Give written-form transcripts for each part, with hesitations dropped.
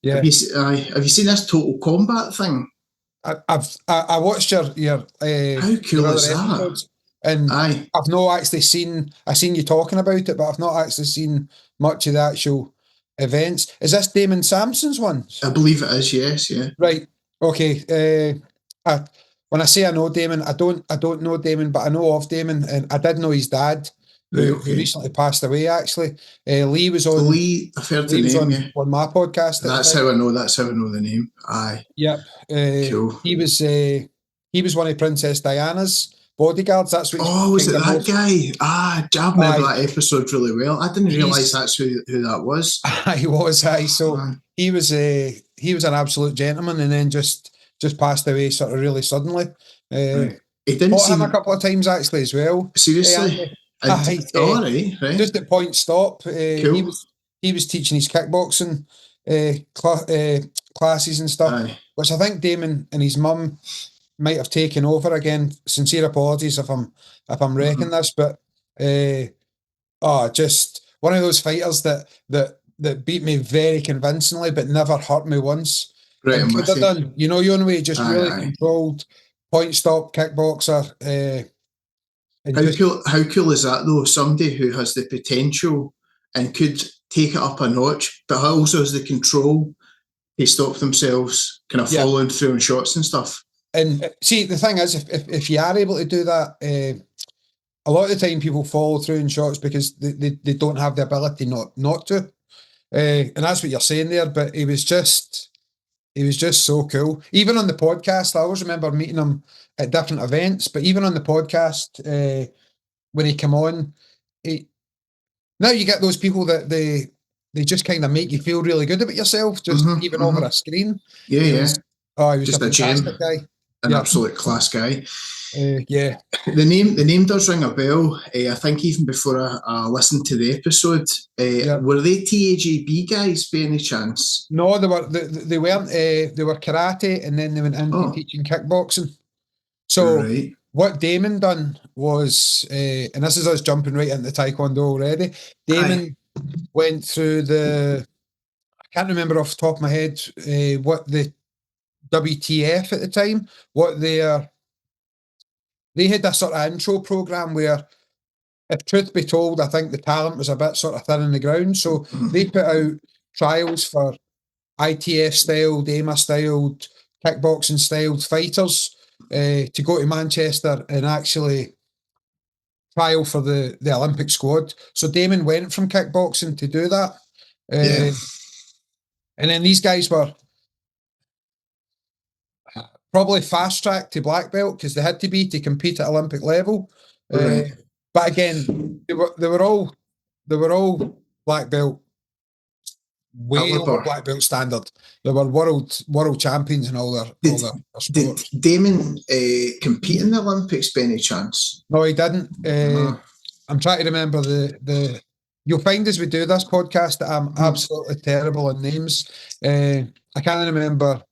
Yeah. Have you seen this Total Combat thing? I watched your How cool other is that? episodes, and Aye. I've not actually seen. I seen you talking about it, but I've not actually seen much of the actual events. Is this Damon Samson's ones? I believe it is, yes, yeah. Right. Okay. When I say I know Damon, I don't know Damon, but I know of Damon, and I did know his dad, Right, who okay. recently passed away. Actually, Lee was So on. Lee, I've heard the Lee was name, yeah. on my podcast at the That's time. that's how I know the name. Aye. Yep. Cool. He was one of Princess Diana's bodyguards. That's what he's Oh, was it kind of that guy? I remember that episode really well. I didn't realise that's who that was. He was. So he was an absolute gentleman, and then just passed away sort of really suddenly. Right. He didn't fought seem him a couple of times actually as well. Seriously. Right. Just at point stop. Cool. He was teaching his kickboxing classes and stuff, which I think Damon and his mum might have taken over. Again, sincere apologies if I'm wrecking this, but just one of those fighters that beat me very convincingly, but never hurt me once. Right, and could have done, your own way, just really controlled point stop kickboxer. How cool is that though? Somebody who has the potential and could take it up a notch, but also has the control to stop themselves kind of following through on shots and stuff. And see, the thing is, if you are able to do that, a lot of the time people follow through in shots because they don't have the ability not to. And that's what you're saying there. But he was just so cool. Even on the podcast, I always remember meeting him at different events. But even on the podcast, when he came on, now you get those people that they just kind of make you feel really good about yourself, just even over a screen. Yeah, he was just a fantastic guy. An absolute class guy. Yeah. The name does ring a bell. I think even before I listened to the episode, were they TAJB guys by any chance? No, they weren't. They were karate, and then they went into teaching kickboxing. So what Damon done was, and this is us jumping right into Taekwondo already. Damon went through I can't remember off the top of my head what the WTF at the time, they had a sort of intro program where, if truth be told, I think the talent was a bit sort of thin on the ground. So they put out trials for ITF-style, AIMAA-style, kickboxing-styled fighters to go to Manchester and actually trial for the Olympic squad. So Damon went from kickboxing to do that. And then these guys were probably fast tracked to black belt because they had to be to compete at Olympic level. But again, they were all black belt, way over black belt standard. They were world champions in all their sports. Did Damon compete in the Olympics by any chance? No, he didn't. I'm trying to remember the. You'll find as we do this podcast that I'm absolutely terrible on names. I can't remember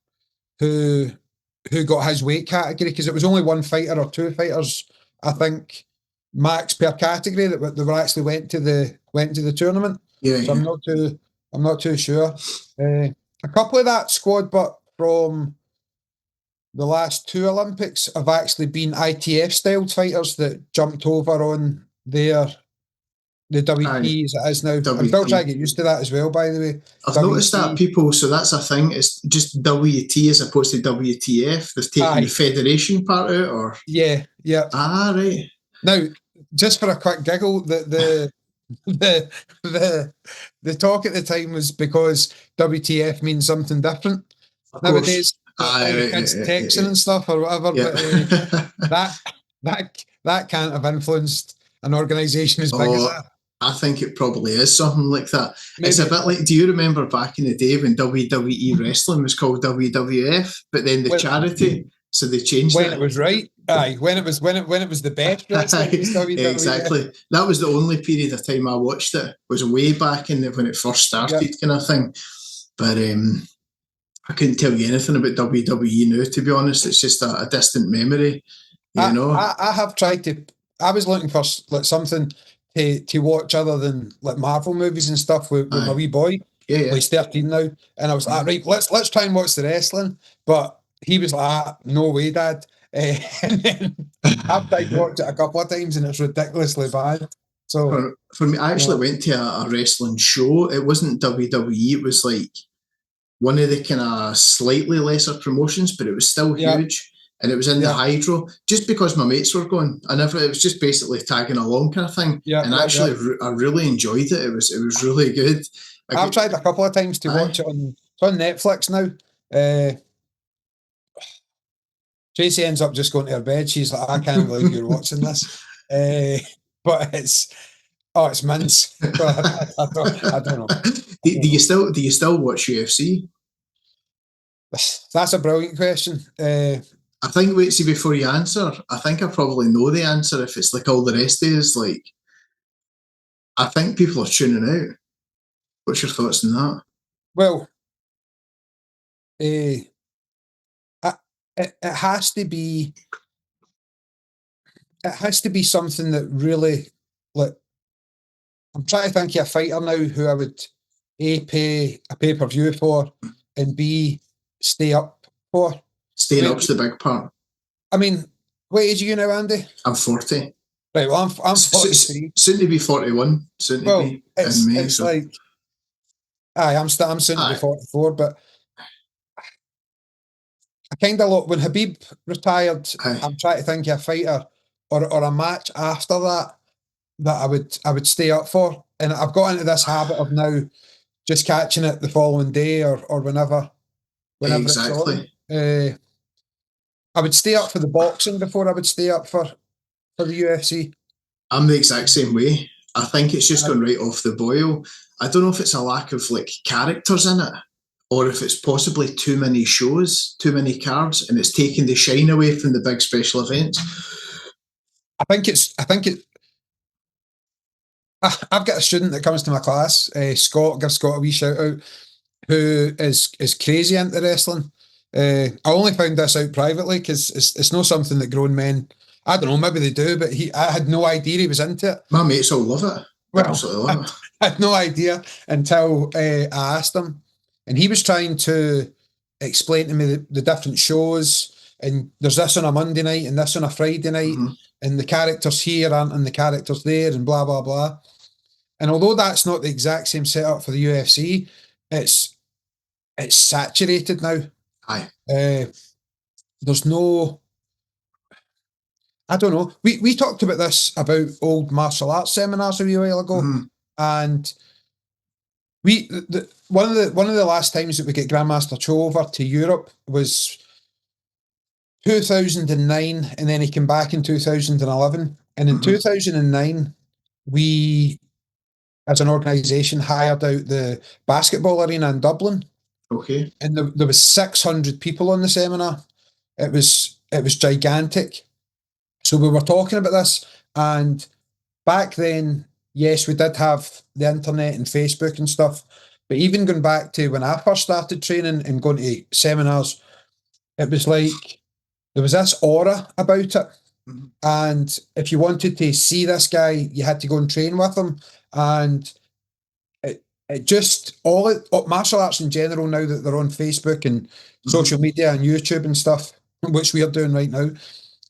who got his weight category because it was only one fighter or two fighters, I think, max per category that they were actually went to the tournament. So I'm not too sure. A couple of that squad, but from the last two Olympics have actually been ITF-style fighters that jumped over on the WT as it is now. I'm still trying to get used to that as well, by the way. I've noticed that people, so that's a thing, it's just WT as opposed to WTF. They've taken the federation part out, or? Yeah. Right. Now, just for a quick giggle, the talk at the time was because WTF means something different. Nowadays, it's Texan and stuff or whatever, but that can't have influenced an organisation as big as that. I think it probably is something like that. Maybe. It's a bit like, do you remember back in the day when WWE wrestling was called WWF, but then the charity, so they changed when it was right. When it was the best wrestling. Exactly. That was the only period of time I watched it. Was way back in when it first started, kind of thing. But I couldn't tell you anything about WWE now. To be honest, it's just a distant memory. You know, I have tried to. I was looking for like something to watch other than like Marvel movies and stuff with my wee boy. Yeah, yeah. He's 13 now. And I was like, right, let's try and watch the wrestling. But he was like, no way, Dad. And then I've tried to watch it a couple of times and it's ridiculously bad. So for me, I actually went to a wrestling show. It wasn't WWE. It was like one of the kind of slightly lesser promotions, but it was still huge. And it was in the Hydro, just because my mates were going. It was just basically tagging along kind of thing. And actually, I really enjoyed it. It was really good. I've tried a couple of times to watch it it's on Netflix now. Tracey ends up just going to her bed. She's like, I can't believe you're watching this. But it's mince. I don't know. Do you still watch UFC? That's a brilliant question. I think, wait, see, before you answer, I think I probably know the answer if it's like all the rest of us. Like, I think people are tuning out. What's your thoughts on that? Well, it has to be. It has to be something that really, like, I'm trying to think of a fighter now who I would A, pay a pay-per-view for, and B, stay up for. Staying up's the big part. I mean, what age are you now, Andy? I'm 40. Right, well, I'm 43. Soon to be 41. Soon to be in May. It's like, I'm soon to be 44, but I kind of look, when Khabib retired, I'm trying to think of a fighter or a match after that I would stay up for. And I've got into this habit of now just catching it the following day or whenever exactly. It's on. I would stay up for the boxing before I would stay up for the UFC. I'm the exact same way. I think it's just gone right off the boil. I don't know if it's a lack of like characters in it, or if it's possibly too many shows, too many cards, and it's taking the shine away from the big special events. I've got a student that comes to my class, Scott, give Scott a wee shout out, who is crazy into wrestling. I only found this out privately because it's not something that grown men, I don't know, maybe they do, but I had no idea he was into it. My mates all love it. Absolutely love it. I had no idea until I asked him, and he was trying to explain to me the different shows, and there's this on a Monday night and this on a Friday night, and the characters here aren't and the characters there, and blah blah blah. And although that's not the exact same setup for the UFC, it's saturated now. There's no, I don't know. We talked about this about old martial arts seminars a wee while ago, and one of the last times that we get Grandmaster Cho over to Europe was 2009, and then he came back in 2011. And in 2009, we, as an organisation, hired out the basketball arena in Dublin. Okay. And there was 600 people on the seminar. It was gigantic. So we were talking about this, and back then, yes, we did have the internet and Facebook and stuff, but even going back to when I first started training and going to seminars, it was like there was this aura about it. And if you wanted to see this guy, you had to go and train with him. And it just, martial arts in general, now that they're on Facebook and social media and YouTube and stuff, which we are doing right now,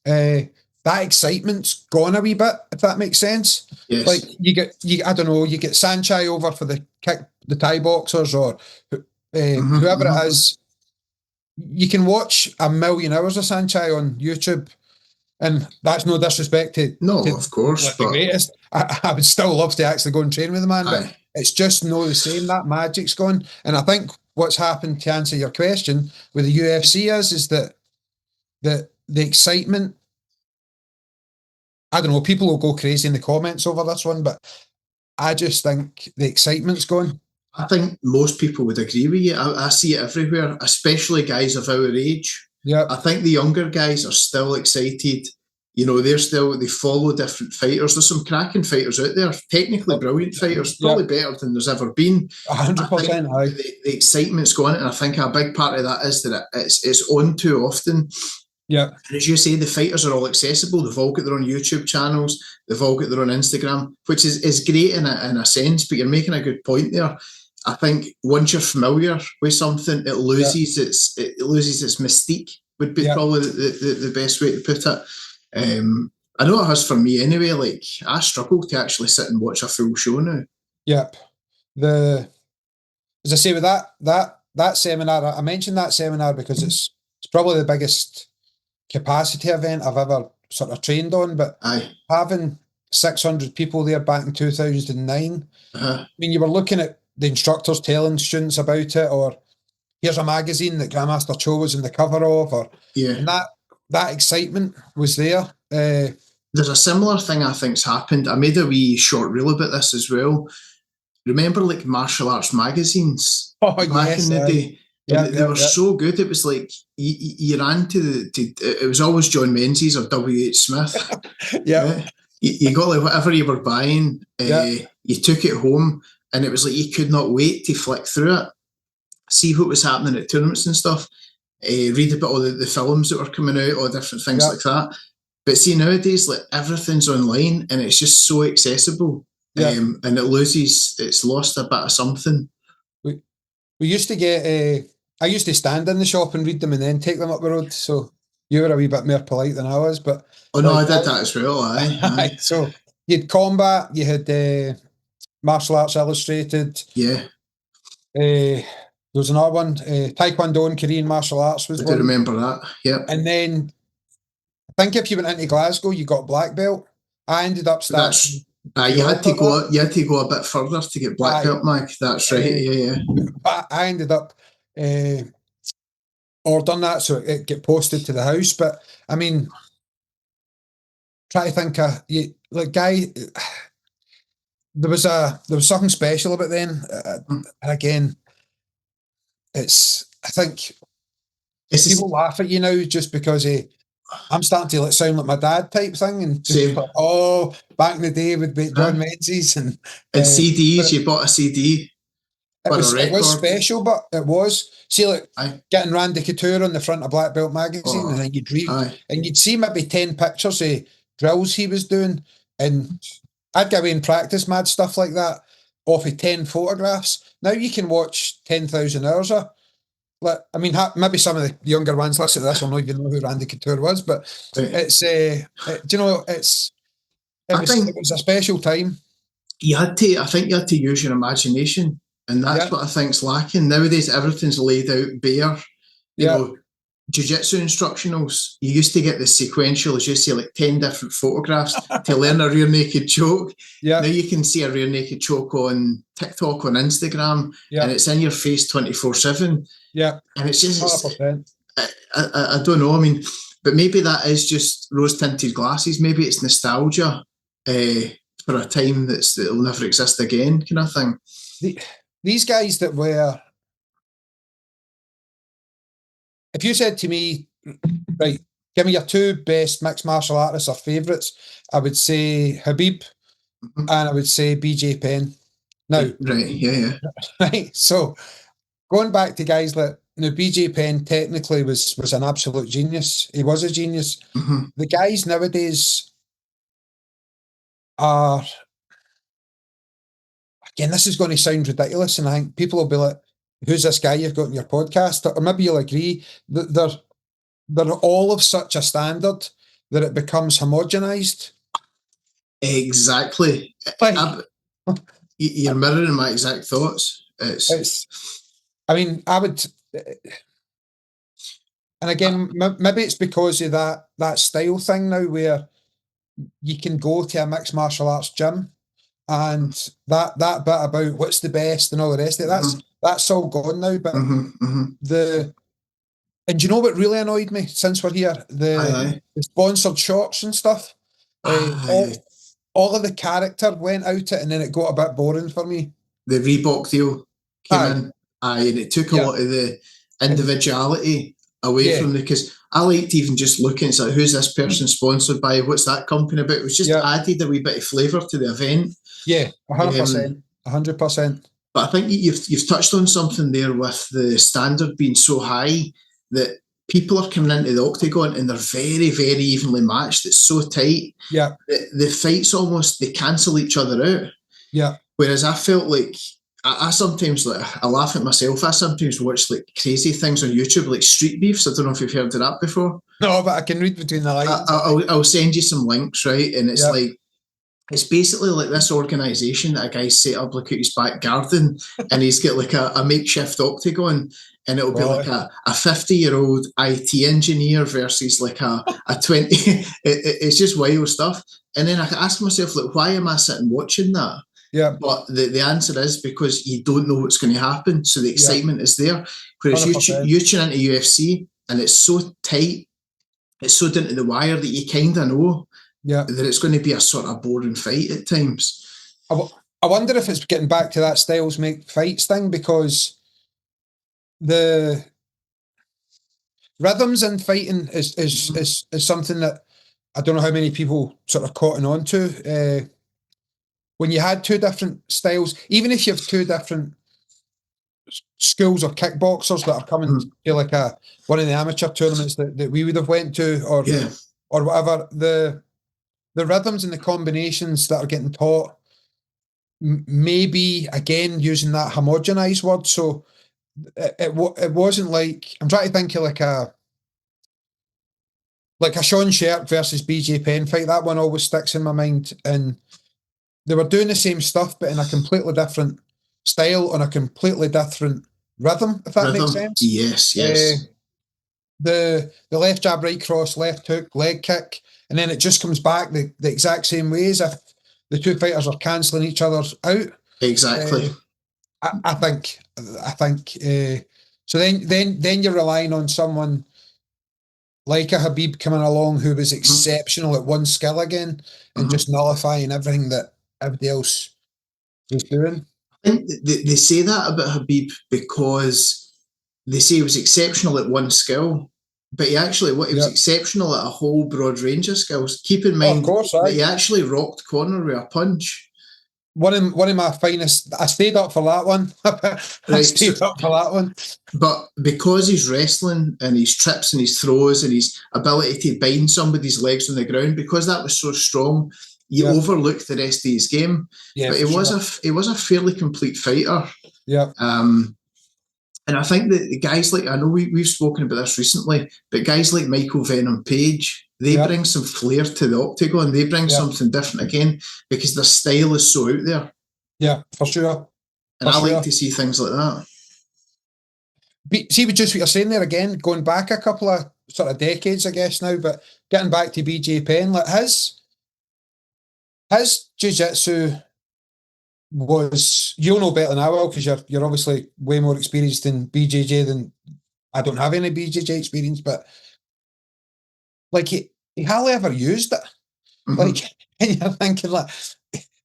that excitement's gone a wee bit, if that makes sense. Yes. Like you get Sanchai over for the Thai boxers or whoever it is. You can watch 1 million hours of Sanchai on YouTube, and that's no disrespect to of course, the greatest. I would still love to actually go and train with the man, but it's just no the same. That magic's gone, and I think what's happened, to answer your question, with the UFC is that the excitement. I don't know, people will go crazy in the comments over this one, but I just think the excitement's gone. I think most people would agree with you. I see it everywhere, especially guys of our age. Yeah. I think the younger guys are still excited. You know, they follow different fighters. There's some cracking fighters out there, technically brilliant fighters, probably better than there's ever been. 100%. The excitement's gone, and I think a big part of that is that it's on too often. Yeah. And as you say, the fighters are all accessible. They've all got their own YouTube channels. They've all got their own Instagram, which is great in a sense, but you're making a good point there. I think once you're familiar with something, it loses its mystique. Would be probably the best way to put it. I know it has for me anyway. Like, I struggle to actually sit and watch a full show now. Yep. As I say, with that seminar, I mentioned that seminar because it's probably the biggest capacity event I've ever sort of trained on. But having 600 people there back in 2009, I mean, you were looking at the instructors telling students about it, or here's a magazine that Grandmaster Cho was in the cover of, and that excitement was there. There's a similar thing I think's happened. I made a wee short reel about this as well. Remember, like, martial arts magazines back in the day? They were so good. It was like you ran it was always John Menzies or W.H. Smith. You got, like, whatever you were buying, you took it home, and it was like you could not wait to flick through it, see what was happening at tournaments and stuff, read about all the films that were coming out, all different things like that. But see, nowadays, like, everything's online and it's just so accessible. And it's lost a bit of something. We used to get, I used to stand in the shop and read them and then take them up the road. So you were a wee bit more polite than I was. But I did that as well. Aye. So you had Combat, you had Martial Arts Illustrated. Yeah. There was another one, Taekwondo and Korean Martial Arts was one. I do remember that. Yep. And then I think if you went into Glasgow, you got black belt. I ended up starting. You had to go a bit further to get black belt, Mike. That's right. I ended up ordering that so it get posted to the house. But I mean, try to think there was something special about then. And again, I think people laugh at you now just because I'm starting to sound like my dad type thing, and just like, back in the day with John Menzies and CDs. You bought a CD. It was special, but it was. See, like, getting Randy Couture on the front of Black Belt magazine, and then you'd read, and you'd see maybe 10 pictures of drills he was doing, and I'd go away and practice mad stuff like that off of 10 photographs. Now you can watch 10,000 hours of. Like, I mean, maybe some of the younger ones listening to this will not even know who Randy Couture was, but it's it was a special time. I think you had to use your imagination, and that's what I think's lacking nowadays. Everything's laid out bare. You know, jiu-jitsu instructionals, you used to get the sequential, as you say, like 10 different photographs to learn a rear naked choke. Now you can see a rear naked choke on TikTok, on Instagram, and it's in your face 24/7. And it's just, I don't know. I mean, but maybe that is just rose-tinted glasses. Maybe it's nostalgia for a time that'll never exist again, kind of thing. These guys that were, if you said to me, right, give me your two best mixed martial artists or favourites, I would say Khabib and I would say BJ Penn. Now, right. So going back to guys like, BJ Penn technically was an absolute genius. He was a genius. The guys nowadays are, again, this is going to sound ridiculous, and I think people will be like, who's this guy you've got on your podcast? Or maybe you'll agree that they're all of such a standard that it becomes homogenized. Exactly. You're mirroring my exact thoughts. I mean, I would, and again, maybe it's because of that style thing now, where you can go to a mixed martial arts gym, and that bit about what's the best and all the rest of it, that's all gone now. But and do you know what really annoyed me since we're here? The sponsored shorts and stuff. All of the character went out it, and then it got a bit boring for me. The Reebok deal came in, and it took a lot of the individuality away from because I like to even just look and say, who's this person sponsored by? What's that company about? It was just added a wee bit of flavour to the event. 100%. 100%. But I think you've touched on something there with the standard being so high that people are coming into the octagon and they're very, very evenly matched. It's so tight. The fights almost, they cancel each other out. Whereas I felt like I sometimes, like, I laugh at myself. I sometimes watch like crazy things on YouTube, like street beefs. I don't know if you've heard of that before. No, but I can read between the lines. I'll send you some links, right? And it's Yep. like, it's basically like this organisation that a guy set up like at his back garden, and he's got like a makeshift octagon, and it'll be like a 50-year-old IT engineer versus like a 20. It's just wild stuff. And then I ask myself, like, why am I sitting watching that? Yeah. But the answer is because you don't know what's going to happen, so the excitement is there. Whereas you tune into UFC and it's so tight, it's so down to the wire that you kind of know that it's going to be a sort of boring fight at times. I wonder if it's getting back to that styles make fights thing, because the rhythms in fighting is something that I don't know how many people sort of caught on to. When you had two different styles, even if you have two different schools of kickboxers that are coming to like one of the amateur tournaments that we would have went to, or whatever, the rhythms and the combinations that are getting taught, maybe again using that homogenized word. So it wasn't like, I'm trying to think of like a Sean Sherk versus BJ Penn fight. That one always sticks in my mind, and they were doing the same stuff but in a completely different style on a completely different rhythm, if that makes sense. Yes. The left jab, right cross, left hook, leg kick, and then it just comes back the exact same way, as if the two fighters are cancelling each other out. Exactly. I think. So then you're relying on someone like a Khabib coming along who was exceptional at one skill again, and just nullifying everything that everybody else was doing. I think they say that about Khabib because they say he was exceptional at one skill, but he was exceptional at a whole broad range of skills. Keep in mind that he actually rocked corner with a punch. One of my finest. I stayed up for that one. But because he's wrestling and his trips and his throws and his ability to bind somebody's legs on the ground, because that was so strong, you overlook the rest of his game. But he was a fairly complete fighter. Yeah. And I think that the guys like, I know we've spoken about this recently, but guys like Michael Venom Page, they bring some flair to the octagon. They bring something different again, because their style is so out there. Yeah, for sure. And I like to see things like that. See, just what you're saying there again, going back a couple of sort of decades, I guess now, but getting back to BJ Penn, like his jiu-jitsu was, you'll know better than I will, because you're obviously way more experienced in BJJ than I don't have any BJJ experience, but like he hardly ever used it. Like, and you're thinking like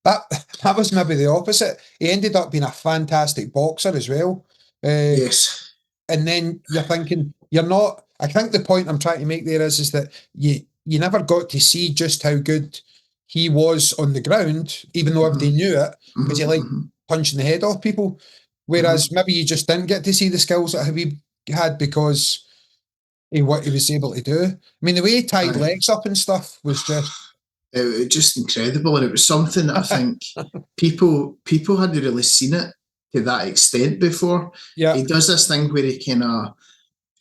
that was maybe the opposite. He ended up being a fantastic boxer as well. Yes. And then you're thinking, you're not, I think the point I'm trying to make there is that you never got to see just how good he was on the ground, even though everybody knew it, because he liked punching the head off people. Whereas maybe you just didn't get to see the skills that Khabib had because of what he was able to do. I mean, the way he tied legs up and stuff was just incredible. And it was something that I think people hadn't really seen it to that extent before. Yeah. He does this thing where he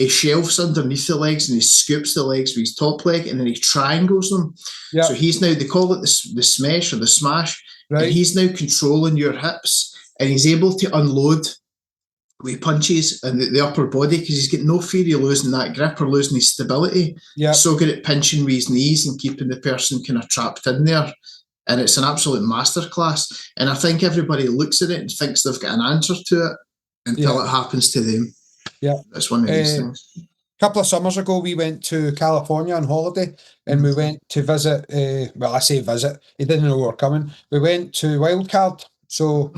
shelves underneath the legs and he scoops the legs with his top leg and then he triangles them. Yeah. So he's now, they call it the smash or the smash. Right. And he's now controlling your hips and he's able to unload with punches and the upper body because he's got no fear of losing that grip or losing his stability. Yeah. So good at pinching with his knees and keeping the person kind of trapped in there. And it's an absolute masterclass. And I think everybody looks at it and thinks they've got an answer to it until it happens to them. Yeah. That's one of these things. A couple of summers ago, we went to California on holiday and we went to visit, well, I say visit, he didn't know we were coming. We went to Wildcard. So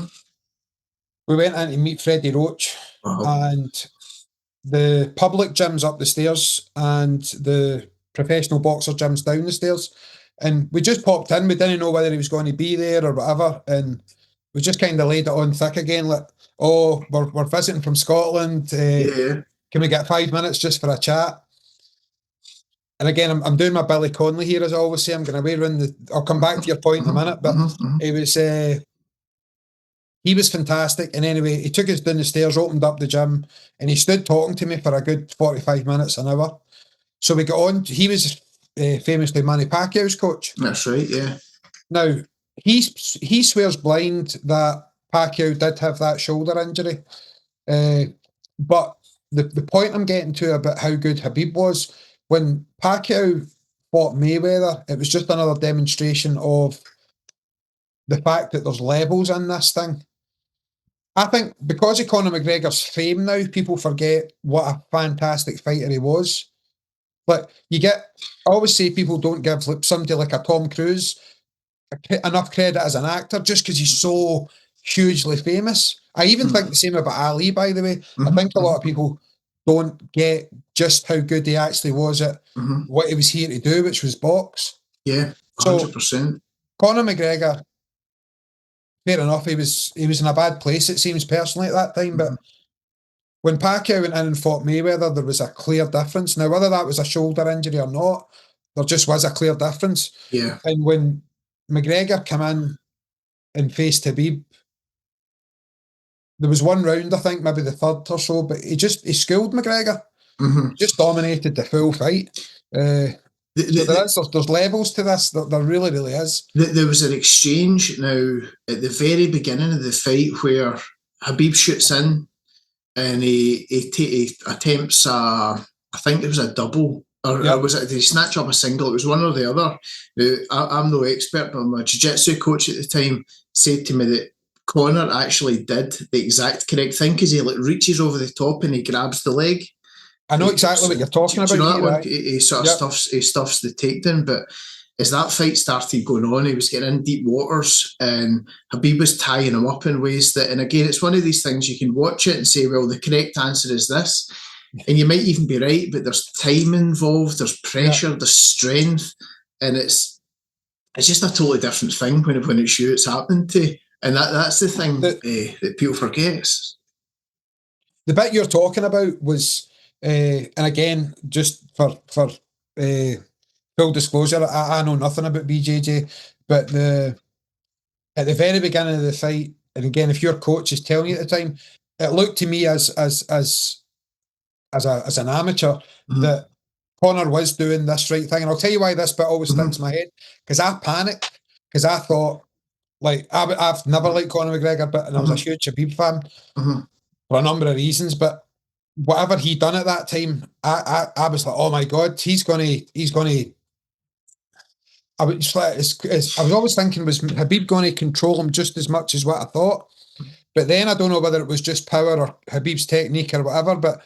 we went in to meet Freddie Roach and the public gym's up the stairs and the professional boxer gym's down the stairs. And we just popped in. We didn't know whether he was going to be there or whatever. And we just kind of laid it on thick again. Like, oh, we're visiting from Scotland. Can we get 5 minutes just for a chat? And again, I'm doing my Billy Connolly here, as I always say. I'm going to way around I'll come back to your point in a minute. But it was, he was fantastic. And anyway, he took us down the stairs, opened up the gym, and he stood talking to me for a good 45 minutes, an hour. So we got on. He was famously Manny Pacquiao's coach. That's right, yeah. Now, he swears blind that Pacquiao did have that shoulder injury. But the point I'm getting to about how good Khabib was, when Pacquiao fought Mayweather, it was just another demonstration of the fact that there's levels in this thing. I think because of Conor McGregor's fame now, people forget what a fantastic fighter he was. But I always say people don't give somebody like a Tom Cruise enough credit as an actor just because he's so hugely famous. I even think the same about Ali, by the way. I think a lot of people don't get just how good he actually was at what he was here to do, which was box. Yeah, 100%. So, Conor McGregor, fair enough, he was in a bad place, it seems, personally at that time, but when Pacquiao went in and fought Mayweather, there was a clear difference. Now, whether that was a shoulder injury or not, there just was a clear difference. Yeah. And when McGregor came in and faced Khabib, there was one round, I think, maybe the third or so, but he schooled McGregor. He just dominated the full fight. There's levels to this. There really, really is. There was an exchange now at the very beginning of the fight where Khabib shoots in and he attempts I think it was a double, or did he snatch up a single? It was one or the other. Now, I'm no expert, but my jiu-jitsu coach at the time said to me that Conor actually did the exact correct thing because he reaches over the top and he grabs the leg. I know exactly what you're talking about. Do you know that one? He sort of stuffs the takedown, but as that fight started going on, he was getting in deep waters and Khabib was tying him up in ways that, and again, it's one of these things you can watch it and say, well, the correct answer is this. And you might even be right, but there's time involved, there's pressure, there's strength, and it's just a totally different thing when it's you it's happening to. And that's the thing that people forget. The bit you're talking about was, and again, just for full disclosure, I know nothing about BJJ, but at the very beginning of the fight, and again, if your coach is telling you at the time, it looked to me as an amateur that Conor was doing this right thing. And I'll tell you why this bit always sticks in my head, because I panicked, because I thought, like, I've never liked Conor McGregor, and I was a huge Khabib fan for a number of reasons, but whatever he done at that time, I was like, oh my God, he's gonna. I was always thinking, was Khabib going to control him just as much as what I thought? But then I don't know whether it was just power or Khabib's technique or whatever, but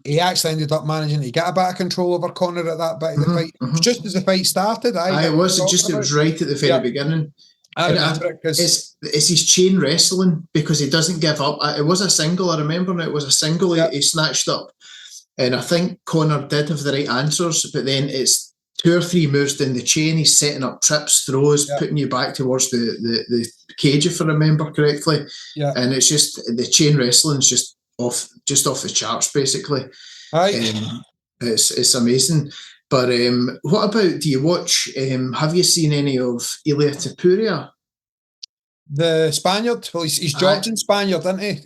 he actually ended up managing to get a bit of control over Conor at that bit of the fight. Just as the fight started. It was right at the very beginning. I remember it because it's his chain wrestling, because he doesn't give up. It was a single, I remember now, it was a single he snatched up. And I think Conor did have the right answers, but then it's 2 or 3 moves down the chain. He's setting up trips, throws, putting you back towards the cage, if I remember correctly. Yeah. And it's just the chain wrestling's just off the charts, basically. It's amazing. But what about, do you watch, have you seen any of Ilia Topuria? The Spaniard? Well, he's Georgian Spaniard, isn't he?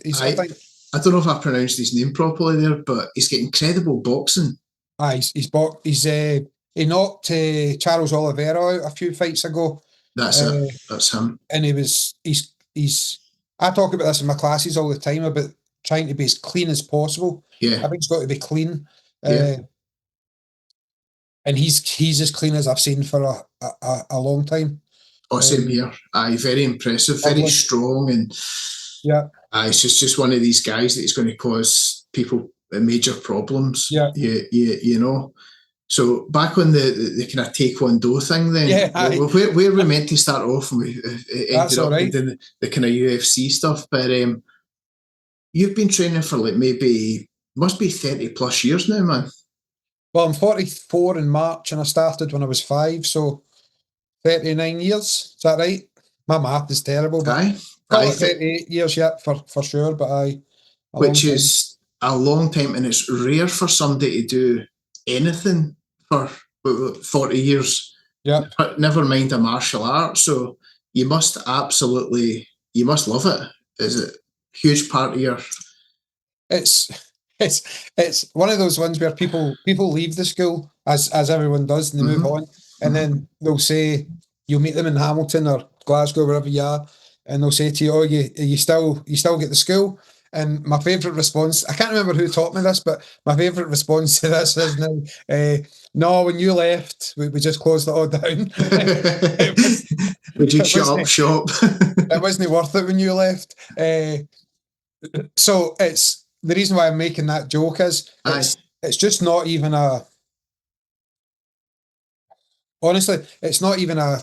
I don't know if I pronounced his name properly there, but he's got incredible boxing. He knocked Charles Oliveira out a few fights ago. That's it. That's him. And he's. I talk about this in my classes all the time about trying to be as clean as possible. Yeah. I think it's got to be clean. And he's as clean as I've seen for a long time. Oh, same here. Very impressive, very strong, and it's just one of these guys that is going to cause people major problems. Yeah, you know. So back on the kind of Taekwondo thing, then, where we meant to start off, and we ended up doing the kind of UFC stuff. But you've been training for must be 30 plus years now, man. Well, I'm 44 in March, and I started when I was 5, so 39 years. Is that right? My math is terrible, but 38 years yet for sure. But which is a long time, and it's rare for somebody to do anything for 40 years. Yeah. Never mind a martial art. So you must love it. is it a huge part of your... It's one of those ones where people leave the school, as everyone does, and they move on, and then they'll say, you'll meet them in Hamilton or Glasgow, wherever you are, and they'll say to you, oh, you still get the school? And my favourite response, I can't remember who taught me this, but my favourite response to this is now, no, when you left, we just closed it all down. We just shut up shop. It wasn't worth it when you left. So it's the reason why I'm making that joke is it's just not even honestly, it's not even a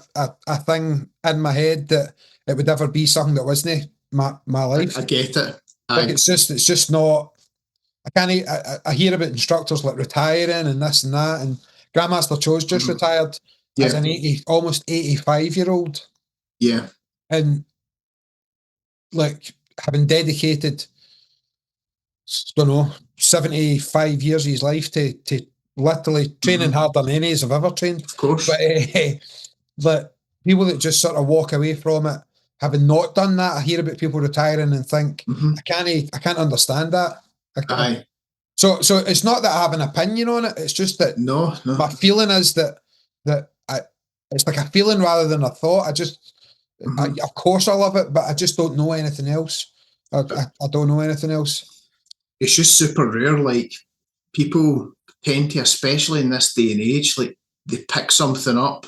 thing in my head that it would ever be something that wasn't my life. I get it. Like it's just not. I hear about instructors like retiring and this and that, and Grandmaster Cho's just retired as an almost 85-year-old. Yeah. And like having dedicated, don't know, 75 years of his life to literally training harder than any I've ever trained. Of course. But people that just sort of walk away from it, having not done that, I hear about people retiring and think, I can't understand that. So it's not that I have an opinion on it. It's just that my feeling is that it's like a feeling rather than a thought. Of course I love it, but I just don't know anything else. I don't know anything else. It's just super rare. Like people tend to, especially in this day and age, like they pick something up,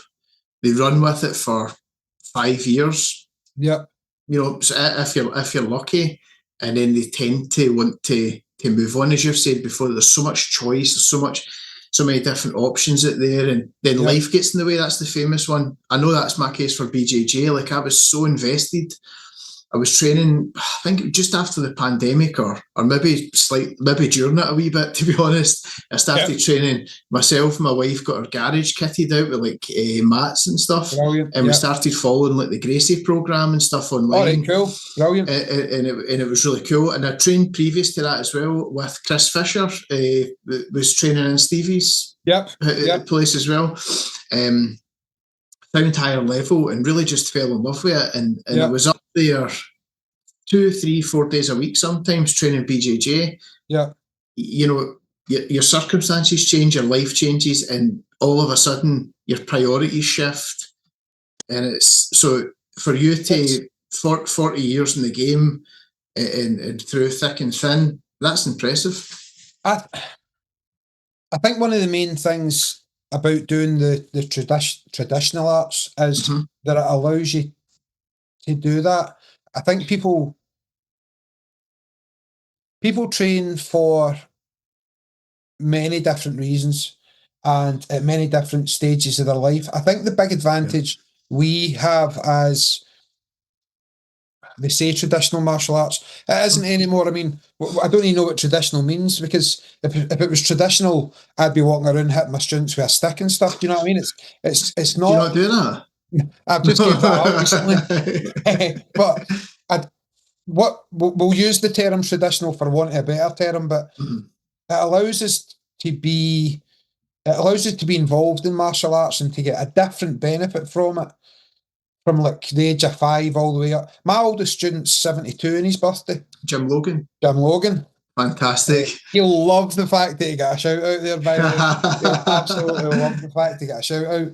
they run with it for 5 years. Yeah. You know, so if you're lucky, and then they tend to want to move on, as you've said before. There's so much choice, there's so many different options out there, and then life gets in the way. That's the famous one. I know that's my case for BJJ. Like I was so invested. I was training, I think just after the pandemic, or maybe during it a wee bit, to be honest. I started training myself and my wife got our garage kitted out with like mats and stuff. Brilliant. And we started following like the Gracie program and stuff online. Oh, right, cool. Brilliant. And it was really cool. And I trained previous to that as well with Chris Fisher, was training in Stevie's place as well. Found higher level and really just fell in love with it. And I was up there 2, 3, 4 days a week sometimes training BJJ. Yeah. You know, your circumstances change, your life changes, and all of a sudden your priorities shift. And it's so for you to 40 years in the game and through thick and thin, that's impressive. I think one of the main things about doing the traditional arts is that it allows you to do that. I think people train for many different reasons and at many different stages of their life. I think the big advantage we have as, they say traditional martial arts, it isn't anymore. I mean, I don't even know what traditional means, because if it was traditional, I'd be walking around hitting my students with a stick and stuff. Do you know what I mean? It's not. Do you not do that? I've just gave that up recently. But we'll use the term traditional for want of a better term, but it allows us to be involved in martial arts and to get a different benefit from it. From like the age of 5 all the way up. My oldest student's 72 on his birthday. Jim Logan. Fantastic. He'll love the fact that he got a shout out there, by the way. He'll absolutely love the fact that he got a shout out.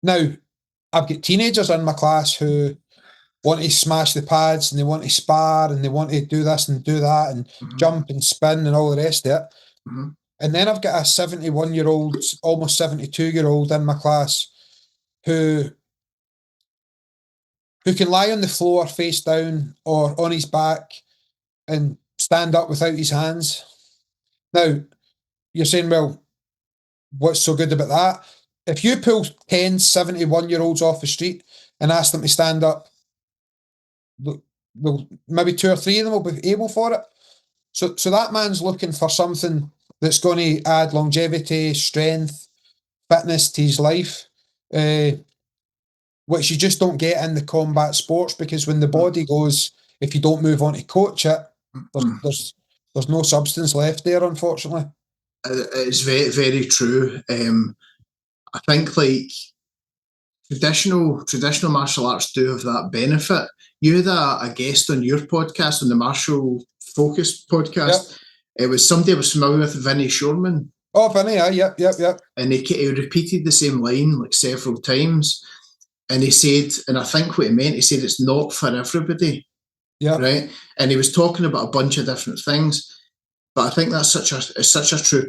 Now, I've got teenagers in my class who want to smash the pads and they want to spar and they want to do this and do that and jump and spin and all the rest of it. And then I've got a 71-year-old, almost 72-year-old in my class who can lie on the floor face down or on his back and stand up without his hands. Now, you're saying, well, what's so good about that? If you pull 10 71-year-olds off the street and ask them to stand up, maybe 2 or 3 of them will be able for it. So that man's looking for something that's going to add longevity, strength, fitness to his life. Which you just don't get in the combat sports, because when the body goes, if you don't move on to coach it, there's no substance left there, unfortunately. It's very, very true. I think like traditional martial arts do have that benefit. You had a guest on your podcast, on the Martial Focus podcast. It was somebody I was familiar with, Vinny Shoreman. Oh, Vinny, yep. And he repeated the same line like several times. And he said, and I think what he meant, he said it's not for everybody. Yeah. Right. And he was talking about a bunch of different things. But I think that's such a true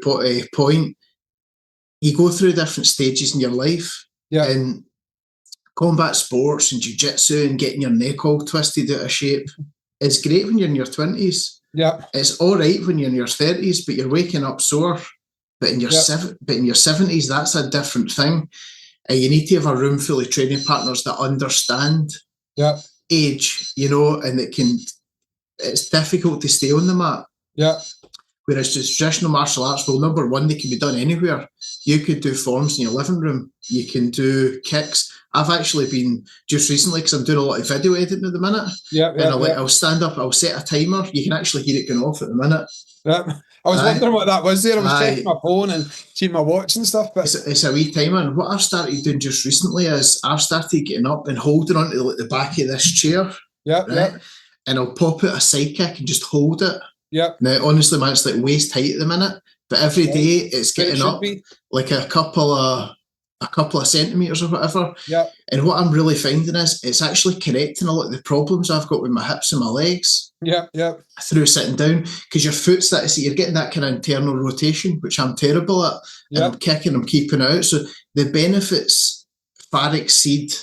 point. You go through different stages in your life. Yeah. And combat sports and jiu-jitsu and getting your neck all twisted out of shape is great when you're in your 20s. Yeah. It's all right when you're in your 30s, but you're waking up sore. But in your 70s, that's a different thing. And you need to have a room full of training partners that understand age, and it's difficult to stay on the mat. Yeah. Whereas just traditional martial arts, well, number one, they can be done anywhere. You could do forms in your living room. You can do kicks. I've actually been just recently, because I'm doing a lot of video editing at the minute. I'll stand up, I'll set a timer. You can actually hear it going off at the minute. Yeah. I was wondering what that was there. I was checking my phone and seeing my watch and stuff. But it's a wee timer. And what I've started doing just recently is I've started getting up and holding onto the back of this chair. Yeah. And I'll pop out a side kick and just hold it. Yep. Now, honestly, man, it's like waist height at the minute, but every day it's getting up like a couple of centimeters or whatever. Yeah. And what I'm really finding is it's actually correcting a lot of the problems I've got with my hips and my legs. Yeah. Through sitting down, because your foot's you're getting that kind of internal rotation, which I'm terrible at. And I'm kicking, I'm keeping it out. So the benefits far exceed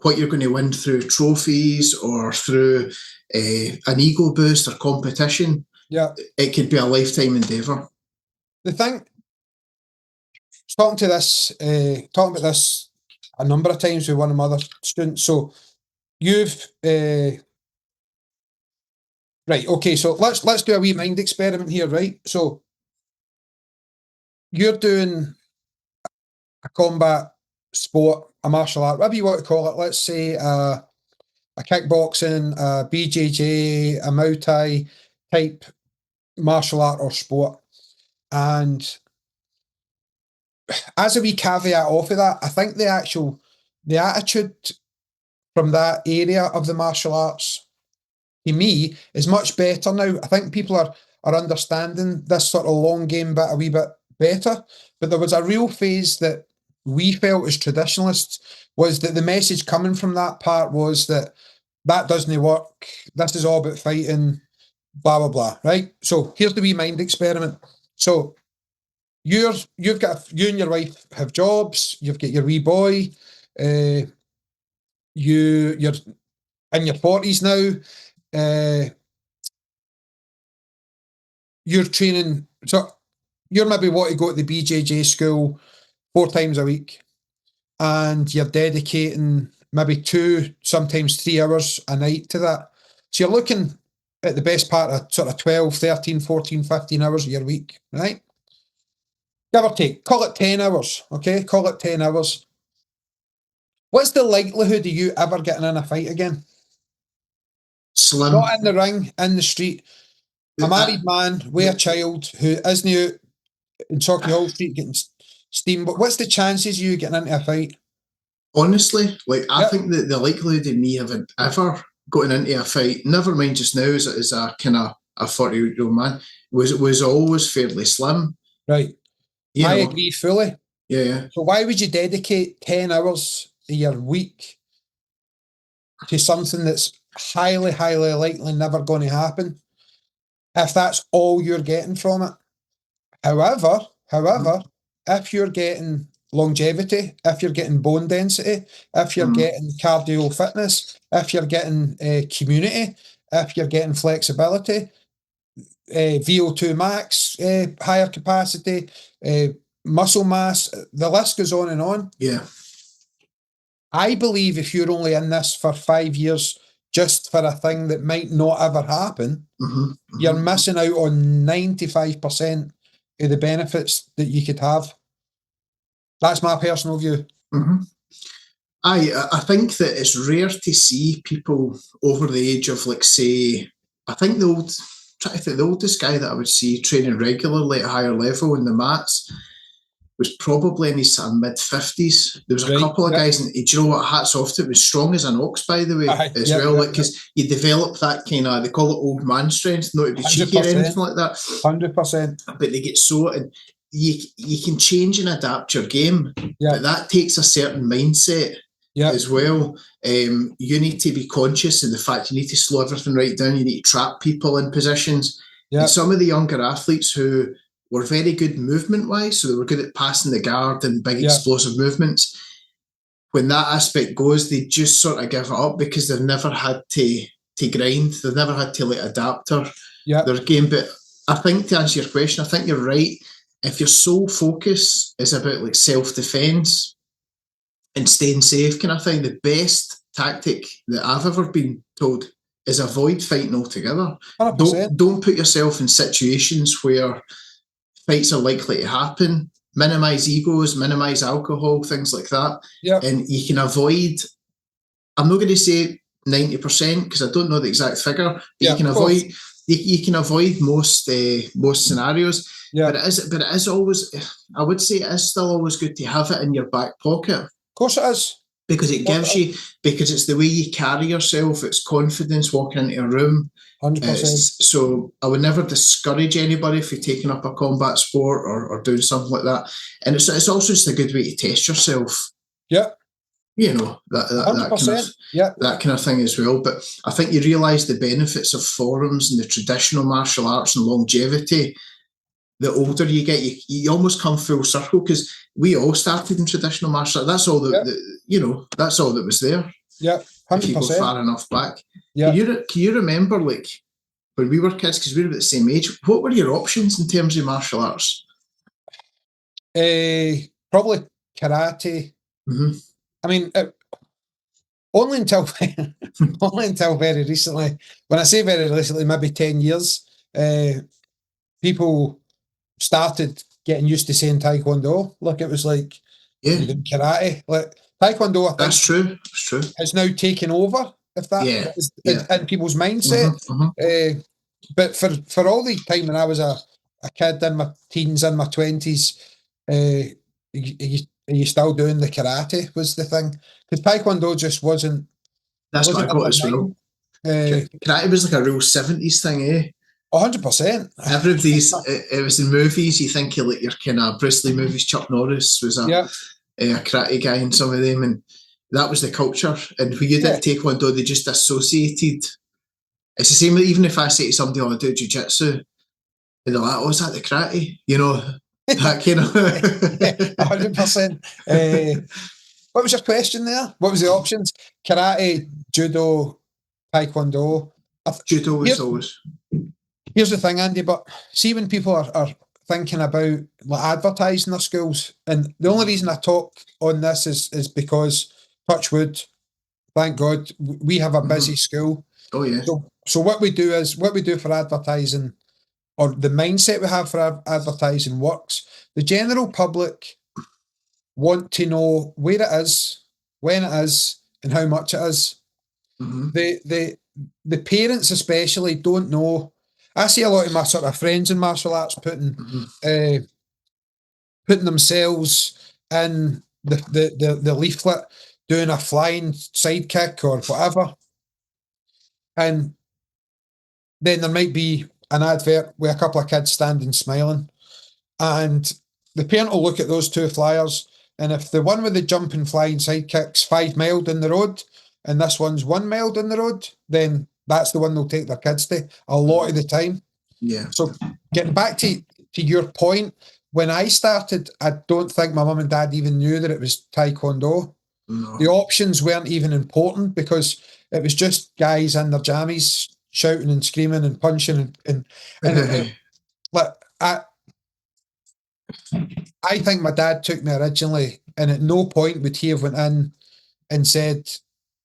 what you're going to win through trophies or through an ego boost or competition. Yeah, it could be a lifetime endeavour. The thing, talking about this a number of times with one of my other students. So you've right, okay. So let's do a wee mind experiment here, right? So you're doing a combat sport, a martial art, whatever you want to call it. Let's say a kickboxing, a BJJ, a Muay Thai type martial art or sport. And as a wee caveat off of that, I think the attitude from that area of the martial arts, to me, is much better now. I think people are understanding this sort of long game bit a wee bit better. But there was a real phase that we felt as traditionalists was that the message coming from that part was that doesn't work. This is all about fighting, blah, blah, blah, right? So here's the wee mind experiment. So you and your wife have jobs, you've got your wee boy, you're in your 40s now, you're training, so you're maybe want to go to the BJJ school 4 times a week, and you're dedicating maybe 2, sometimes 3 hours a night to that. So you're looking at the best part of sort of 12, 13, 14, 15 hours of your week, right? Give or take. Call it 10 hours, okay? Call it 10 hours. What's the likelihood of you ever getting in a fight again? Slim. Not in the ring, in the street. A married man with a child who isn't out in Sauchiehall Hall Street getting steam. But what's the chances of you getting into a fight? Honestly, I think that the likelihood of me having ever gotten into a fight, never mind just now as a kind of a 40-year-old man, was always fairly slim. Right. I agree fully. Yeah. So why would you dedicate 10 hours of your week to something that's highly, highly likely never going to happen if that's all you're getting from it? However, if you're getting longevity, if you're getting bone density, if you're getting cardio fitness, if you're getting community, if you're getting flexibility, VO2 max, higher capacity, muscle mass, the list goes on and on. Yeah. I believe if you're only in this for 5 years just for a thing that might not ever happen, you're missing out on 95% of the benefits that you could have. That's my personal view. I think that it's rare to see people over the age of, like, say, I think the oldest guy that I would see training regularly at a higher level in the mats was probably in his mid-50s. There was a couple of guys, and do you know what, hats off to it, was strong as an ox, by the way, because you develop that kind of, they call it old man strength, not to be cheeky or anything like that. 100%. But they get so, and you can change and adapt your game, but that takes a certain mindset as well. You need to be conscious of the fact you need to slow everything right down. You need to trap people in positions. And some of the younger athletes who were very good movement-wise, so they were good at passing the guard and big explosive movements. When that aspect goes, they just sort of give it up because they've never had to grind. They've never had to adapt their game. But I think, to answer your question, I think you're right. If your sole focus is about like self-defense and staying safe kind of thing, the best tactic that I've ever been told is avoid fighting altogether. 100%. Don't put yourself in situations where fights are likely to happen. Minimise egos, minimise alcohol, things like that. And you can avoid, I'm not going to say 90% because I don't know the exact figure, but you can avoid most scenarios. But it is always, I would say it is still always good to have it in your back pocket. Of course it is. Because it gives you, because it's the way you carry yourself, it's confidence walking into a room. 100%. So I would never discourage anybody for taking up a combat sport or doing something like that. And it's also just a good way to test yourself. You know, that kind of thing as well. But I think you realise the benefits of forums and the traditional martial arts and longevity. The older you get, you almost come full circle, because we all started in traditional martial arts. That's all that's all that was there. 100%. If you go far enough back. Can you remember, like, when we were kids, because we were about the same age, what were your options in terms of martial arts? Probably karate. I mean, only until very recently. When I say very recently, maybe 10 years, people started getting used to saying Taekwondo. Like, it was like, you did karate. Like, Taekwondo, I think, that's true. has now taken over, if that is in people's mindset. But for all the time when I was a kid in my teens and my 20s, you still doing the karate was the thing. Because Taekwondo just wasn't. That's what I got as well. Karate was like a real 70s thing, 100%. Everybody's, it was in movies. You think of like your kind of Bruce Lee movies. Chuck Norris was a karate guy in some of them, and that was the culture. And when you did Taekwondo, they just associated. It's the same. Even if I say to somebody, "Oh, I do jiu-jitsu," and they're like, "Oh, is that the karate?" You know, that kind of. 100%. What was your question there? What was the options? Karate, judo, Taekwondo. Judo was always. Here's the thing, Andy, but see, when people are thinking about like advertising their schools, and the only reason I talk on this is because, touch wood, thank God, we have a busy school. Oh yeah. So what we do for advertising, or the mindset we have for advertising, works. The general public want to know where it is, when it is, and how much it is. The parents especially don't know. I see a lot of my sort of friends in martial arts putting themselves in the leaflet, doing a flying side kick or whatever, and then there might be an advert with a couple of kids standing smiling, and the parent will look at those two flyers, and if the one with the jumping flying side kick's 5 miles down the road and this one's 1 mile down the road, then that's the one they'll take their kids to a lot of the time. So getting back to your point, when I started, I don't think my mum and dad even knew that it was Taekwondo. The options weren't even important because it was just guys in their jammies shouting and screaming and punching and I think my dad took me originally, and at no point would he have went in and said,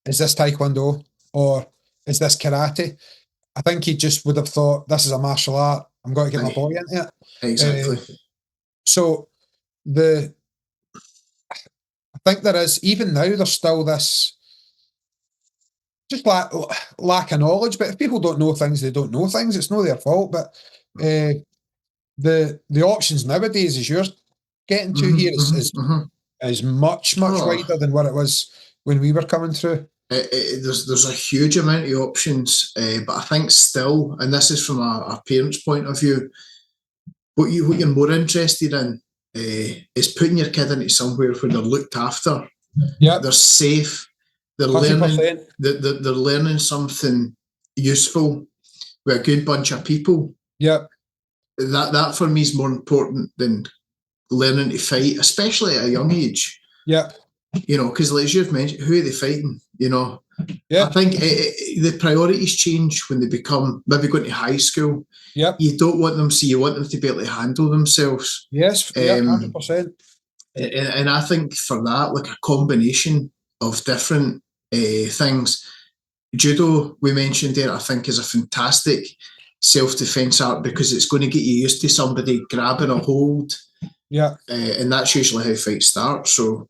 "Is this Taekwondo or is this karate?" I think he just would have thought, "This is a martial art. I'm going to get my boy into it." Exactly. So I think there is, even now, there's still this just lack of knowledge. But if people don't know things, they don't know things. It's not their fault. But the options nowadays is yours. getting to here is much wider than what it was when we were coming through. There's a huge amount of options, but I think still, and this is from a parent's point of view, what you're more interested in is putting your kid into somewhere where they're looked after, they're safe, they're 100%. They're learning something useful with a good bunch of people. That for me is more important than learning to fight, especially at a young age. You know, because as you've mentioned, who are they fighting? You know, I think the priorities change when they become maybe going to high school. You don't want them, you want them to be able to handle themselves. 100%. And I think for that, like a combination of different things. Judo, we mentioned there, I think is a fantastic self-defense art because it's going to get you used to somebody grabbing a hold. And that's usually how fights start. So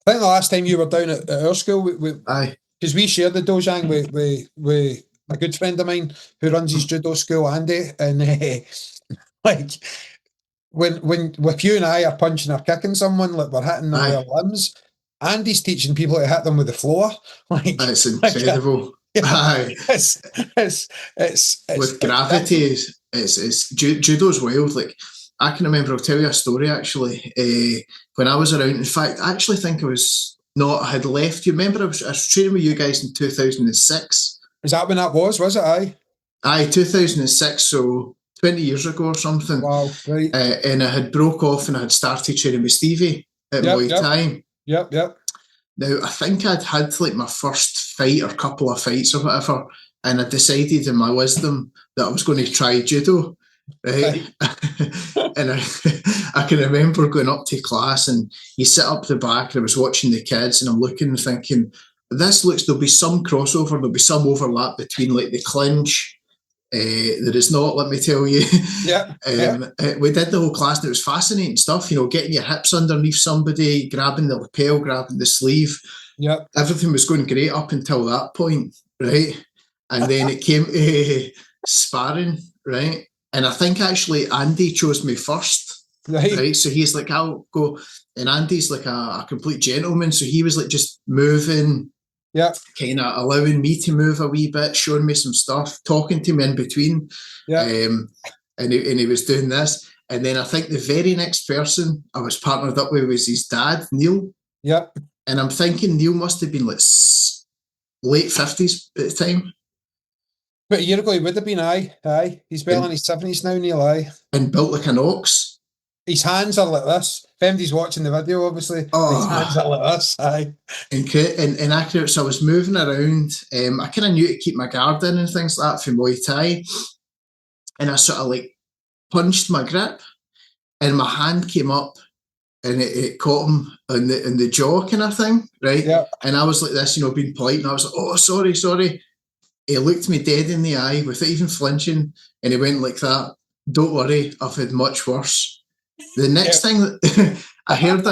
I think the last time you were down at our school, because we shared the dojang with a good friend of mine who runs his judo school, Andy, and like when you and I are punching or kicking someone, like we're hitting them with our limbs, Andy's teaching people to hit them with the floor. Like it's incredible. It's with gravity. It's judo's wild. Like I can remember. I'll tell you a story actually. When I was around, in fact, I actually think I had left. You remember I was training with you guys in 2006. Is that when that was? Was it? Aye, 2006. So 20 years ago or something. Wow, right. And I had broke off and I had started training with Stevie at Muay Thai. Now, I think I'd had like my first fight or couple of fights or whatever, and I decided in my wisdom that I was going to try judo, right? And I can remember going up to class and you sit up the back and I was watching the kids and I'm looking and thinking, there'll be some crossover, there'll be some overlap between like the clinch. There is not, let me tell you. We did the whole class and it was fascinating stuff, you know, getting your hips underneath somebody, grabbing the lapel, grabbing the sleeve. Everything was going great up until that point, right? And then it came to sparring, right? And I think actually Andy chose me first, right? So he's like, I'll go. And Andy's like a complete gentleman. So he was like just moving, kind of allowing me to move a wee bit, showing me some stuff, talking to me in between. And he was doing this. And then I think the very next person I was partnered up with was his dad, Neil. And I'm thinking Neil must have been like late 50s at the time. But a year ago he would have been, aye. He's well in his 70s now, Neil, and built like an ox. His hands are like this. If anybody's watching the video, obviously, his hands are like this, aye. And accurate, so I was moving around. I kind of knew to keep my guard in and things like that for Muay Thai. And I sort of like punched my grip and my hand came up and it caught him in the jaw kind of thing, right? And I was like this, you know, being polite, and I was like, oh, sorry. He looked me dead in the eye without even flinching, and he went like that. Don't worry, I've had much worse. The next thing I heard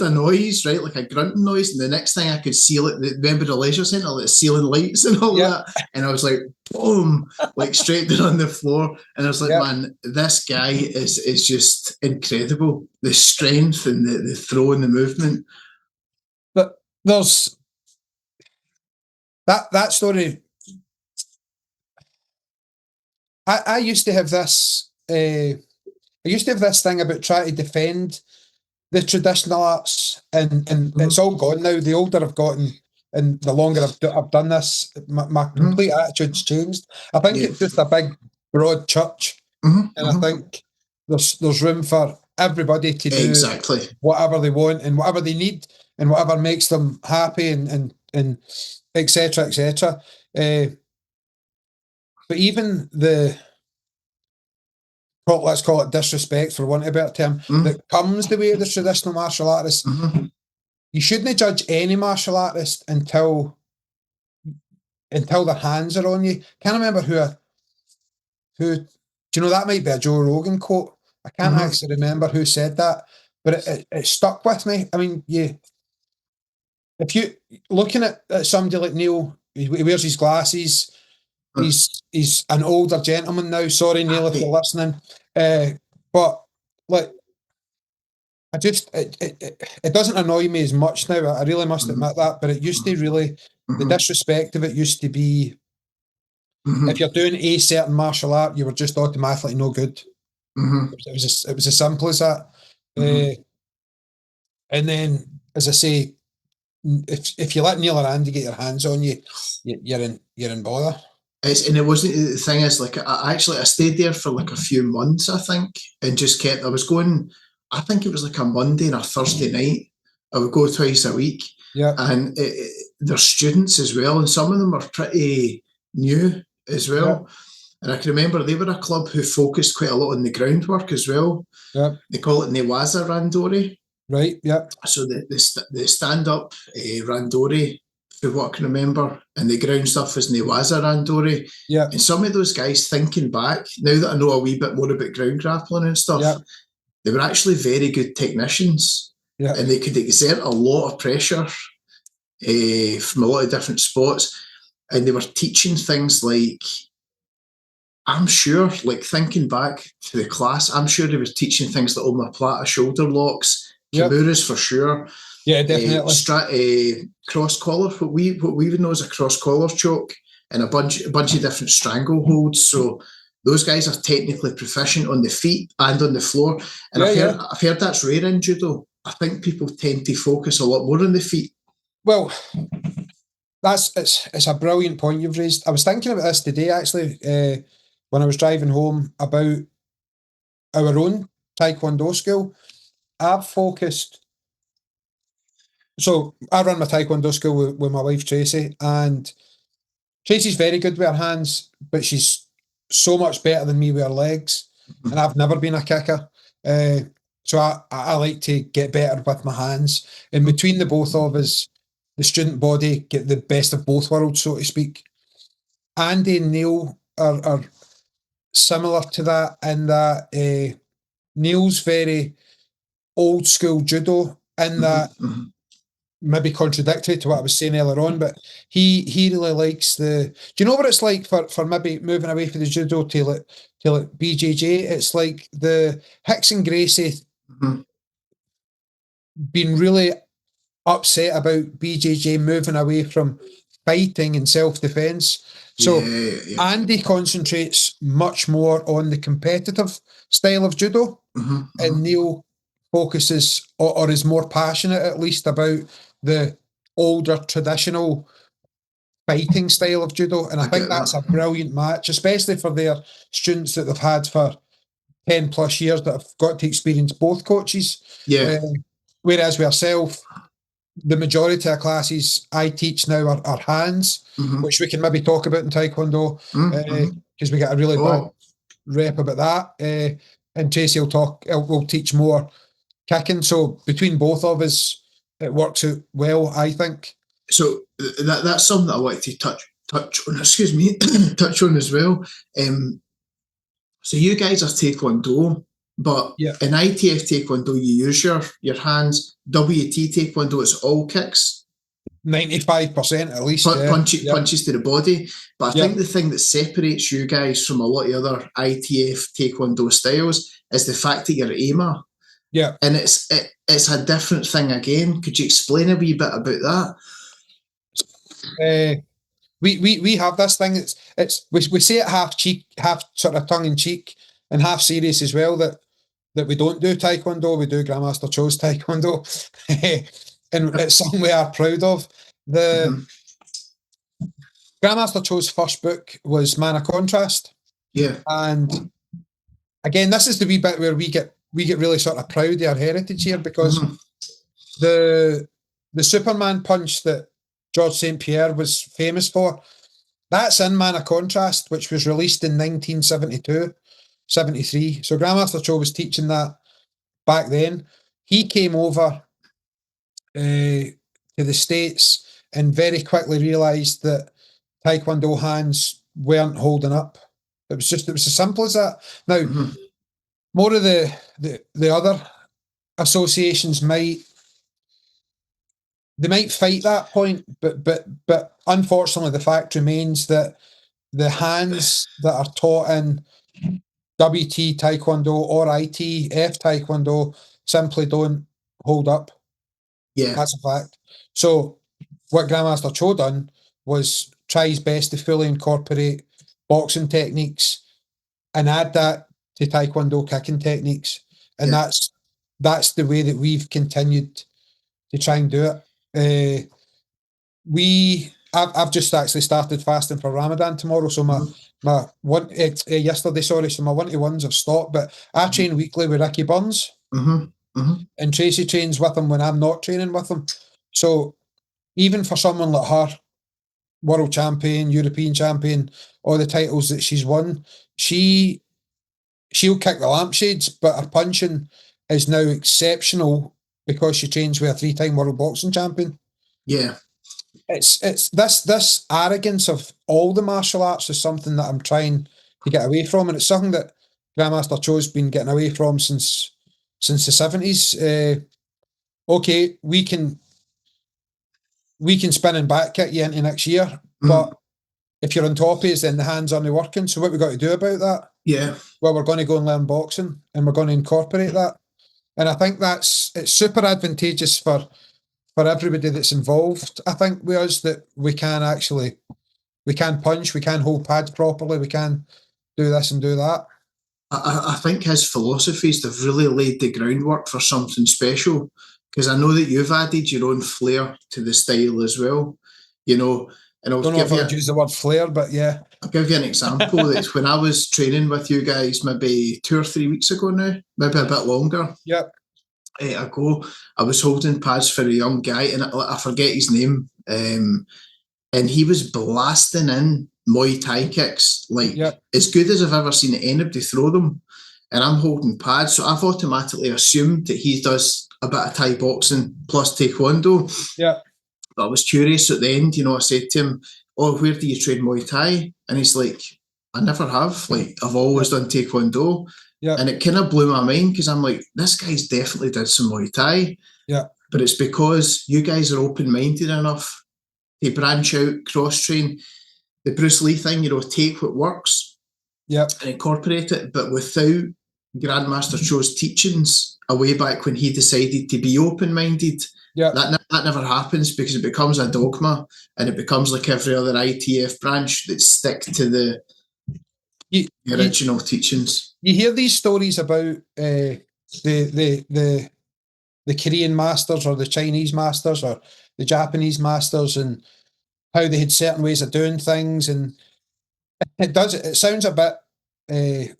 a noise, right, like a grunting noise, and the next thing I could see, like, remember the leisure centre, like ceiling lights and all that, and I was like, boom, like straight down on the floor, and I was like, man, this guy is just incredible. The strength and the throw and the movement. But there's that story. I used to have this. I used to have this thing about trying to defend the traditional arts, and it's all gone now. The older I've gotten and the longer I've done this, my complete attitude's changed. I think it's just a big, broad church, and I think there's room for everybody to do whatever they want and whatever they need and whatever makes them happy and etc. etc. But even let's call it disrespect, for want of a better term, that comes the way of the traditional martial artist. You shouldn't judge any martial artist until their hands are on you. Can't remember who. Do you know, that might be a Joe Rogan quote. I can't actually remember who said that, but it stuck with me. I mean, if you looking at somebody like Neil, he wears his glasses. He's an older gentleman now. Sorry, Neil, if you're listening. But like, it doesn't annoy me as much now. I really must admit that, but it used to really, the disrespect of it used to be, if you're doing a certain martial art, you were just automatically no good. It was as simple as that. And then, as I say, if you let Neil or Andy get your hands on you, you're in bother. And it wasn't, the thing is, like, I stayed there for like a few months, I think, and just kept, I was going, I think it was like a Monday and a Thursday night. I would go twice a week. Yeah. And they're students as well, and some of them are pretty new as well. Yeah. And I can remember they were a club who focused quite a lot on the groundwork as well. Yeah. They call it Newaza Randori. Right, yeah. So the stand-up Randori, for what I can remember, and the ground stuff is Newaza Randori. Yeah. And some of those guys, thinking back, now that I know a wee bit more about ground grappling and stuff, yeah, they were actually very good technicians. Yeah. And they could exert a lot of pressure from a lot of different spots. And they were teaching things like, I'm sure, like thinking back to the class, I'm sure they were teaching things like omoplata shoulder locks, Kimuras for sure. Yeah, definitely. Cross collar, what we would know as a cross collar choke, and a bunch of different strangleholds. So those guys are technically proficient on the feet and on the floor. And I've heard that's rare in judo. I think people tend to focus a lot more on the feet. Well, it's a brilliant point you've raised. I was thinking about this today, actually, when I was driving home, about our own Taekwondo school. I've focused. So I run my Taekwondo school with my wife, Tracey, and Tracey's very good with her hands, but she's so much better than me with her legs, and I've never been a kicker. So I like to get better with my hands. And between the both of us, the student body get the best of both worlds, so to speak. Andy and Neil are similar to that in that Neil's very old school judo in that maybe contradictory to what I was saying earlier on, but he really likes do you know what it's like for maybe moving away from the judo to like BJJ? It's like the Hicks and Gracie being really upset about BJJ moving away from fighting and self-defense. So Andy concentrates much more on the competitive style of judo, and Neil focuses or is more passionate, at least, about the older traditional fighting style of judo. And I think that's a brilliant match, especially for their students that they've had for 10 plus years that have got to experience both coaches. Yeah. Whereas with ourselves, the majority of classes I teach now are hands, which we can maybe talk about in Taekwondo, because we get a really bad rep about that. And Tracey will teach more kicking. So between both of us, it works out well, I think. So that's something that I wanted to touch on. Excuse me, touch on as well. So you guys are Taekwondo, but in ITF Taekwondo you use your hands. WT Taekwondo is all kicks. 95% at least. Punches to the body. But I think the thing that separates you guys from a lot of other ITF Taekwondo styles is the fact that you're AIMAA. Yeah. And it's a different thing again. Could you explain a wee bit about that? We have this thing. We say it half sort of tongue in cheek and half serious as well, that we don't do Taekwondo, we do Grandmaster Cho's Taekwondo. And it's something we are proud of. The Grandmaster Cho's first book was Man of Contrast. Yeah. And again, this is the wee bit where we get really sort of proud of our heritage here, because the Superman punch that George St. Pierre was famous for, that's in Man of Contrast, which was released in 1972, 73. So Grandmaster Cho was teaching that back then. He came over to the States and very quickly realised that Taekwondo hands weren't holding up. It was as simple as that. Now, more of the other associations might fight that point, but unfortunately the fact remains that the hands that are taught in WT Taekwondo or ITF Taekwondo simply don't hold up. Yeah. That's a fact. So what Grandmaster Cho done was try his best to fully incorporate boxing techniques and add that to Taekwondo kicking techniques. And that's the way that we've continued to try and do it. I've just actually started fasting for Ramadan tomorrow, so my one yesterday, sorry, so my 1-to-1s have stopped, but I train weekly with Ricky Burns, and Tracey trains with him when I'm not training with him. So even for someone like her, world champion, European champion, all the titles that she's won, she'll kick the lampshades, but her punching is now exceptional because she trains with a 3-time world boxing champion. Yeah. It's this arrogance of all the martial arts is something that I'm trying to get away from, and it's something that Grandmaster Cho's been getting away from since the 70s. Okay, we can spin and back kick you into next year, but if you're on top of us, then the hands aren't working. So what we got to do about that? Yeah. Well, we're going to go and learn boxing, and we're going to incorporate that. And I think it's super advantageous for everybody that's involved. I think with us that we can punch, we can hold pads properly, we can do this and do that. I think his philosophies, they've really laid the groundwork for something special, because I know that you've added your own flair to the style as well, and I'll don't know if I would use the word flair, but yeah. I'll give you an example. That when I was training with you guys maybe 2 or 3 weeks ago now, maybe a bit longer. Yep. Ago, I was holding pads for a young guy, and I forget his name, and he was blasting in Muay Thai kicks, as good as I've ever seen anybody throw them, and I'm holding pads, so I've automatically assumed that he does a bit of Thai boxing plus Taekwondo. Yeah. But I was curious at the end, I said to him, "Oh, where do you train Muay Thai?" And he's like, "I never have, I've always done Taekwondo." Yeah. And it kind of blew my mind, because I'm like, this guy's definitely did some Muay Thai. Yeah. But it's because you guys are open-minded enough to branch out, cross-train. The Bruce Lee thing, take what works, and incorporate it, but without Grandmaster Cho's teachings a way back when he decided to be open-minded. Yeah. That never happens, because it becomes a dogma, and it becomes like every other ITF branch that stick to the original teachings. You hear these stories about the Korean masters or the Chinese masters or the Japanese masters, and how they had certain ways of doing things, and it sounds a bit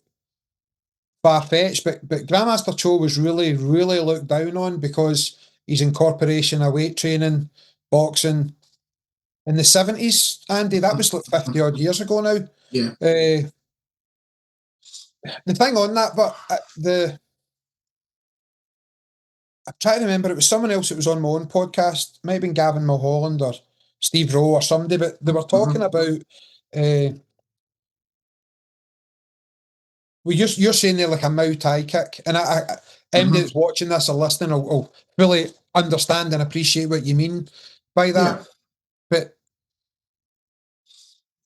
far-fetched, but Grandmaster Cho was really, really looked down on because his incorporation of weight training, boxing in the 70s, Andy, that was like 50 odd years ago now. Yeah. The thing on that, but I'm trying to remember, it was someone else that was on my own podcast, maybe been Gavin Mulholland or Steve Rowe or somebody, but they were talking about well, you're saying they're like a Muay Thai kick, and anybody that's watching this or listening will really understand and appreciate what you mean by that. Yeah. But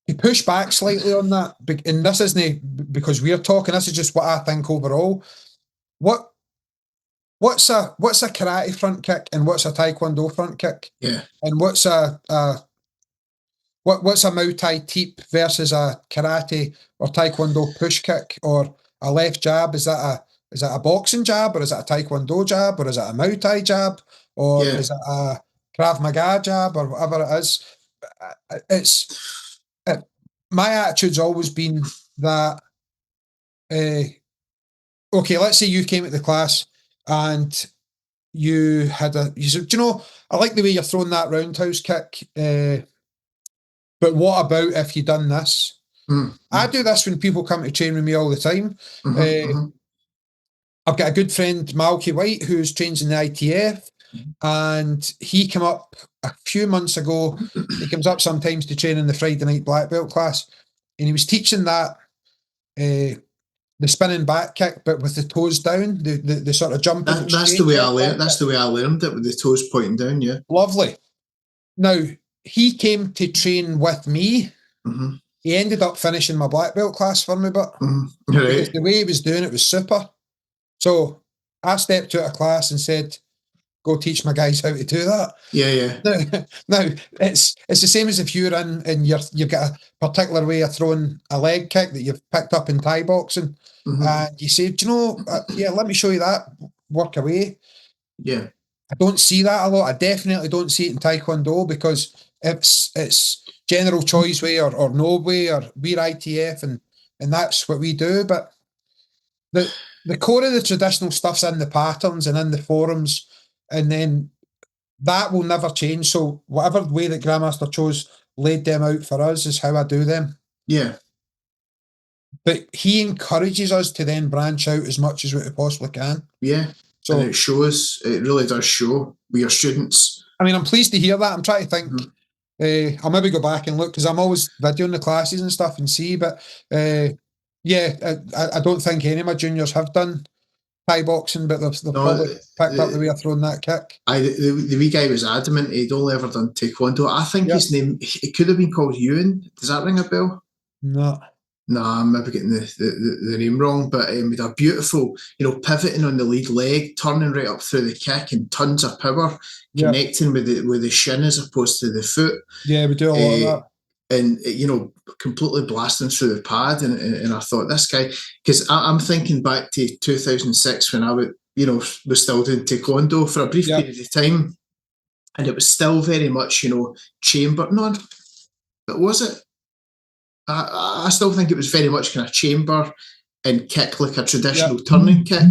you push back slightly on that, and this isn't because we're talking, this is just what I think overall. What's a karate front kick and what's a Taekwondo front kick? Yeah. And what's a Muay Thai teep versus a karate or Taekwondo push kick or a left jab? Is that a boxing jab, or is it a Taekwondo jab, or is it a Muay Thai jab, or is it a Krav Maga jab, or whatever it is? My attitude's always been that okay, let's say you came to the class and you said, I like the way you're throwing that roundhouse kick, but what about if you done this? I do this when people come to train with me all the time. I've got a good friend, Malky White, who's trains in the ITF, and he came up a few months ago. He comes up sometimes to train in the Friday night black belt class, and he was teaching that the spinning back kick, but with the toes down, the sort of jumping. That's the way I learned. That's the way I learned it, with the toes pointing down. Yeah, lovely. Now he came to train with me. He ended up finishing my black belt class for me, but because the way he was doing it was super. So I stepped out of class and said, go teach my guys how to do that. Yeah. Now it's the same as if you're in and you've got a particular way of throwing a leg kick that you've picked up in Thai boxing, and you say, do you know, let me show you that, work away. Yeah. I don't see that a lot. I definitely don't see it in Taekwondo because it's general choice way or no way, or we're ITF and that's what we do. But the core of the traditional stuff's in the patterns and in the forums, and then that will never change. So whatever way that Grandmaster Cho's laid them out for us is how I do them. Yeah. But he encourages us to then branch out as much as we possibly can. Yeah. So, and it shows, it really does show with your students. I mean, I'm pleased to hear that. I'm trying to think. I'll maybe go back and look because I'm always videoing the classes and stuff and see. But yeah, I don't think any of my juniors have done Thai boxing, but they've probably picked up the way of throwing that kick. The wee guy was adamant he'd only ever done Taekwondo. I think his name, it could have been called Ewan. Does that ring a bell? No. No, I'm maybe getting the name wrong, but with a beautiful, pivoting on the lead leg, turning right up through the kick and tons of power, connecting with the shin as opposed to the foot. Yeah, we do a lot of that. And, completely blasting through the pad. And I thought, this guy, because I'm thinking back to 2006 when I was still doing Taekwondo for a brief period of time. And it was still very much, chamber. No, but was it? I still think it was very much kind of chamber and kick like a traditional turning kick.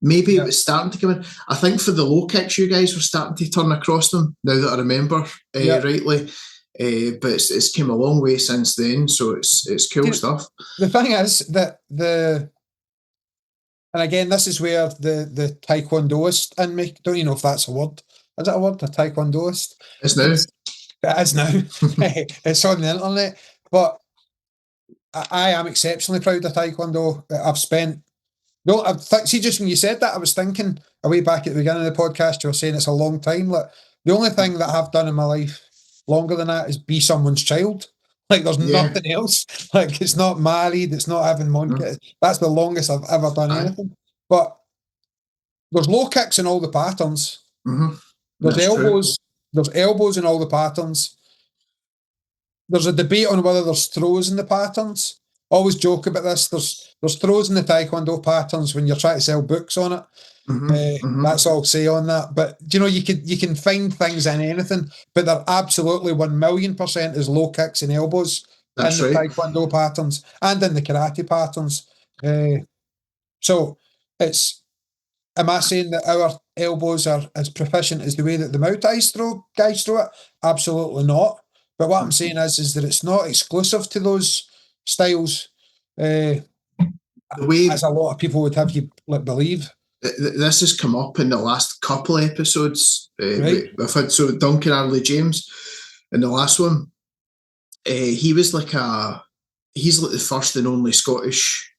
Maybe it was starting to come in. I think for the low kicks, you guys were starting to turn across them, now that I remember rightly. But it's came a long way since then, so it's cool stuff. The thing is that and again, this is where the Taekwondoist in me, don't you know if that's a word? Is it a word, a Taekwondoist? It's now. It is now. It's on the internet. But I am exceptionally proud of Taekwondo. I've spent... see, just when you said that, I was thinking, way back at the beginning of the podcast, you were saying it's a long time. Like, the only thing that I've done in my life longer than that is be someone's child. Like, there's nothing else. Like, it's not married, it's not having monkeys. That's the longest I've ever done anything. But there's low kicks in all the patterns. There's elbows. There's elbows in all the patterns. There's a debate on whether there's throws in the patterns. Always joke about this. There's throws in the Taekwondo patterns when you're trying to sell books on it. That's all I'll say on that. But you can find things in anything, but there absolutely 1,000,000% is low kicks and elbows in the Taekwondo patterns and in the karate patterns. So am I saying that our elbows are as proficient as the way that the Muay Thai guys throw it? Absolutely not. But what I'm saying is that it's not exclusive to those styles, as a lot of people would have you believe. This has come up in the last couple of episodes. We've had Duncan Arley James in the last one. He's like the first and only Scottish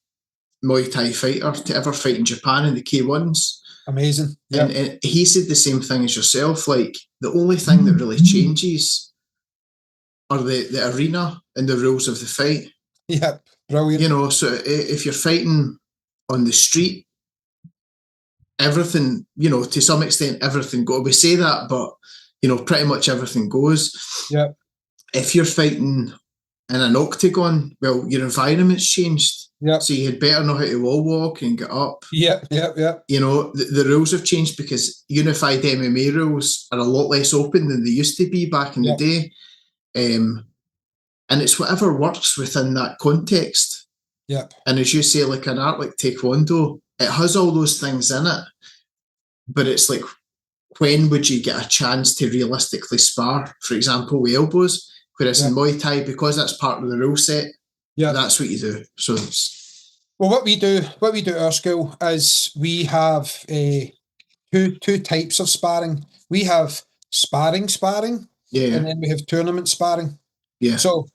Muay Thai fighter to ever fight in Japan in the K1s. Amazing. And he said the same thing as yourself. Like, the only thing that really changes are the arena and the rules of the fight. Yeah, brilliant. So if you're fighting on the street, everything, to some extent, everything goes. We say that, but, pretty much everything goes. Yeah. If you're fighting in an octagon, well, your environment's changed. Yeah. So you had better know how to wall walk and get up. Yeah. The rules have changed because unified MMA rules are a lot less open than they used to be back in the day. And it's whatever works within that context. Yeah. And as you say, like an art like Taekwondo, it has all those things in it. But it's like, when would you get a chance to realistically spar, for example, with elbows? Whereas in Muay Thai, because that's part of the rule set, that's what you do. So well, what we do at our school is we have two types of sparring. We have sparring, and then we have tournament sparring. Yeah. So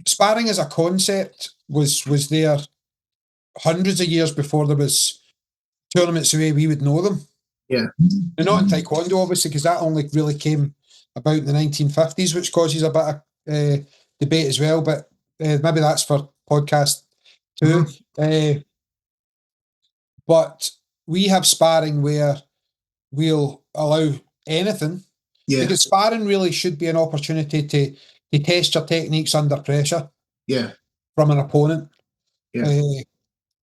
sparring as a concept was there hundreds of years before there was tournaments the way we would know them. Yeah. And not in Taekwondo, obviously, because that only really came about in the 1950s, which causes a bit of debate as well. But maybe that's for podcast 2. But we have sparring where we'll allow anything. Yeah. Because sparring really should be an opportunity to test your techniques under pressure. Yeah. From an opponent. Yeah.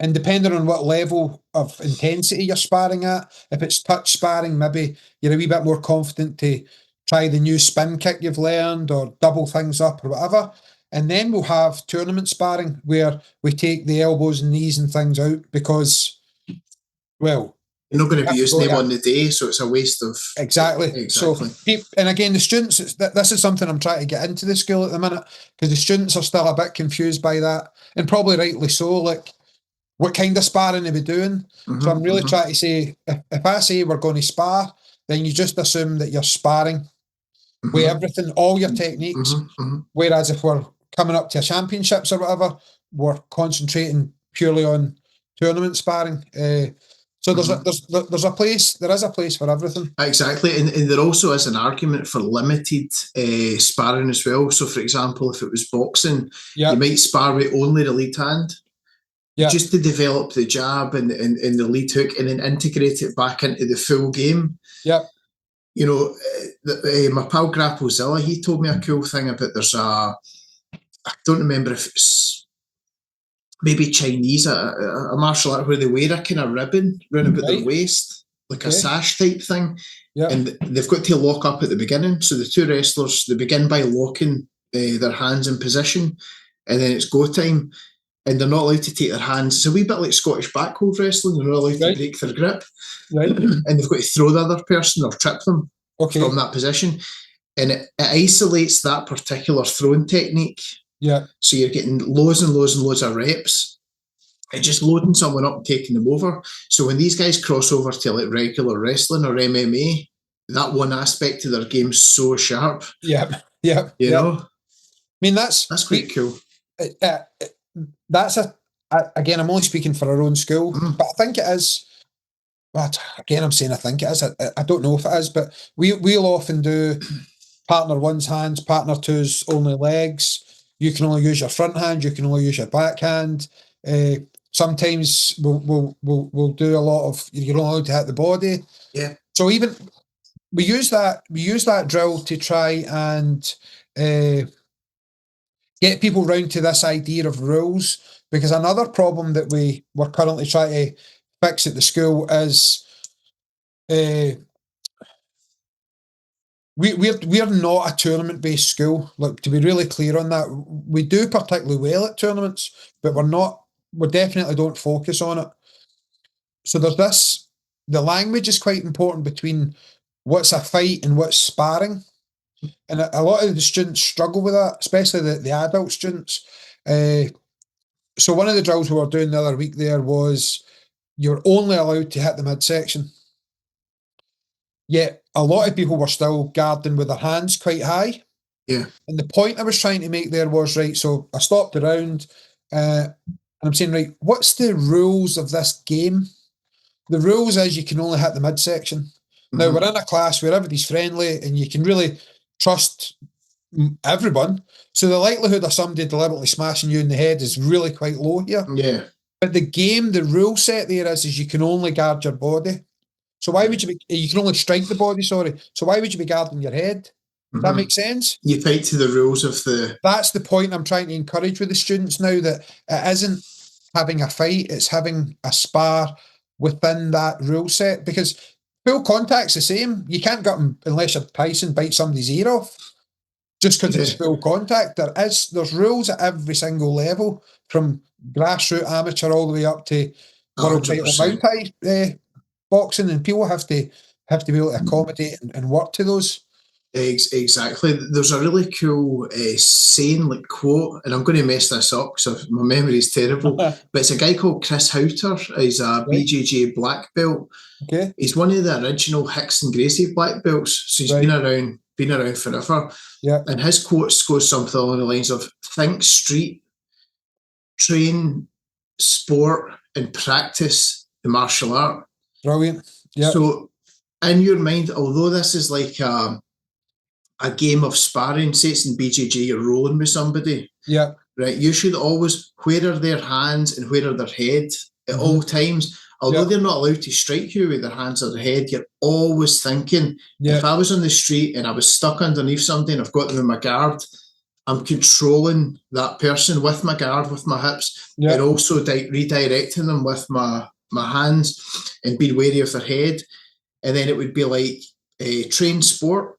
And depending on what level of intensity you're sparring at, if it's touch sparring, maybe you're a wee bit more confident to try the new spin kick you've learned or double things up or whatever. And then we'll have tournament sparring where we take the elbows and knees and things out because, well, you're not going to be using them on the day, so it's a waste of... Exactly. So, and again, the students, this is something I'm trying to get into the school at the minute because the students are still a bit confused by that, and probably rightly so. Like, what kind of sparring are we doing? So I'm really trying to say, if I say we're going to spar, then you just assume that you're sparring with everything, all your techniques. Whereas if we're coming up to a championships or whatever, we're concentrating purely on tournament sparring. So there is a place for everything. Exactly, and there also is an argument for limited sparring as well. So, for example, if it was boxing, you might spar with only the lead hand, just to develop the jab and the lead hook, and then integrate it back into the full game. You know, my pal Grapplezilla, he told me a cool thing about I don't remember if it's maybe Chinese, a martial art where they wear a kind of ribbon round about their waist, like a sash type thing. And they've got to lock up at the beginning. So the two wrestlers, they begin by locking their hands in position, and then it's go time. And they're not allowed to take their hands. It's a wee bit like Scottish backhold wrestling. They're not allowed to break their grip. And they've got to throw the other person or trip them from that position. And it isolates that particular throwing technique. So you're getting loads and loads and loads of reps. It's just loading someone up and taking them over. So when these guys cross over to like regular wrestling or MMA, that one aspect of their game's so sharp. You know? I mean, that's quite cool. That's again, I'm only speaking for our own school, but I think it is. Well, again, I'm saying I think it is. I don't know if it is, but we'll often do partner one's hands, partner two's only legs. You can only use your front hand. You can only use your back hand. Sometimes we'll do a lot of you're not allowed to hit the body. So even we use that drill to try and get people round to this idea of rules, because another problem that we're currently trying to fix at the school is we're not a tournament-based school. Like, to be really clear on that, we do particularly well at tournaments, but we definitely don't focus on it. So there's this, the language is quite important between what's a fight and what's sparring. And a lot of the students struggle with that, especially the adult students. So one of the drills we were doing the other week there was you're only allowed to hit the midsection. Yet a lot of people were still guarding with their hands quite high. And the point I was trying to make there was, right, so I stopped around and I'm saying, right, what's the rules of this game? The rules is you can only hit the midsection. Now, we're in a class where everybody's friendly and you can really trust everyone. So the likelihood of somebody deliberately smashing you in the head is really quite low here. But the rule set there is you can only guard your body. So why would you can only strike the body, sorry. So why would you be guarding your head? Does that make sense? You fight to the rules of the... That's the point I'm trying to encourage with the students now, that it isn't having a fight, it's having a spar within that rule set, because full contact's the same. You can't get them unless you're Tyson, bite somebody's ear off just because it's full contact. There's rules at every single level, from grassroots amateur all the way up to world title Muay Thai boxing, and people have to be able to accommodate and work to those. Exactly. There's a really cool saying, like, quote, and I'm going to mess this up because my memory is terrible, but it's a guy called Chris Houter. He's a BJJ black belt. He's one of the original Hicks and Gracie black belts, so he's been around forever. And his quote goes something along the lines of, think street, train sport, and practice the martial art. Brilliant. So in your mind, although this is like a game of sparring, say it's in BJJ, you're rolling with somebody. Right. You should always, where are their hands and where are their head at all times? although they're not allowed to strike you with their hands or their head, you're always thinking, if I was on the street and I was stuck underneath somebody and I've got them in my guard, I'm controlling that person with my guard, with my hips, and also redirecting them with my hands and being wary of their head. And then it would be like a trained sport,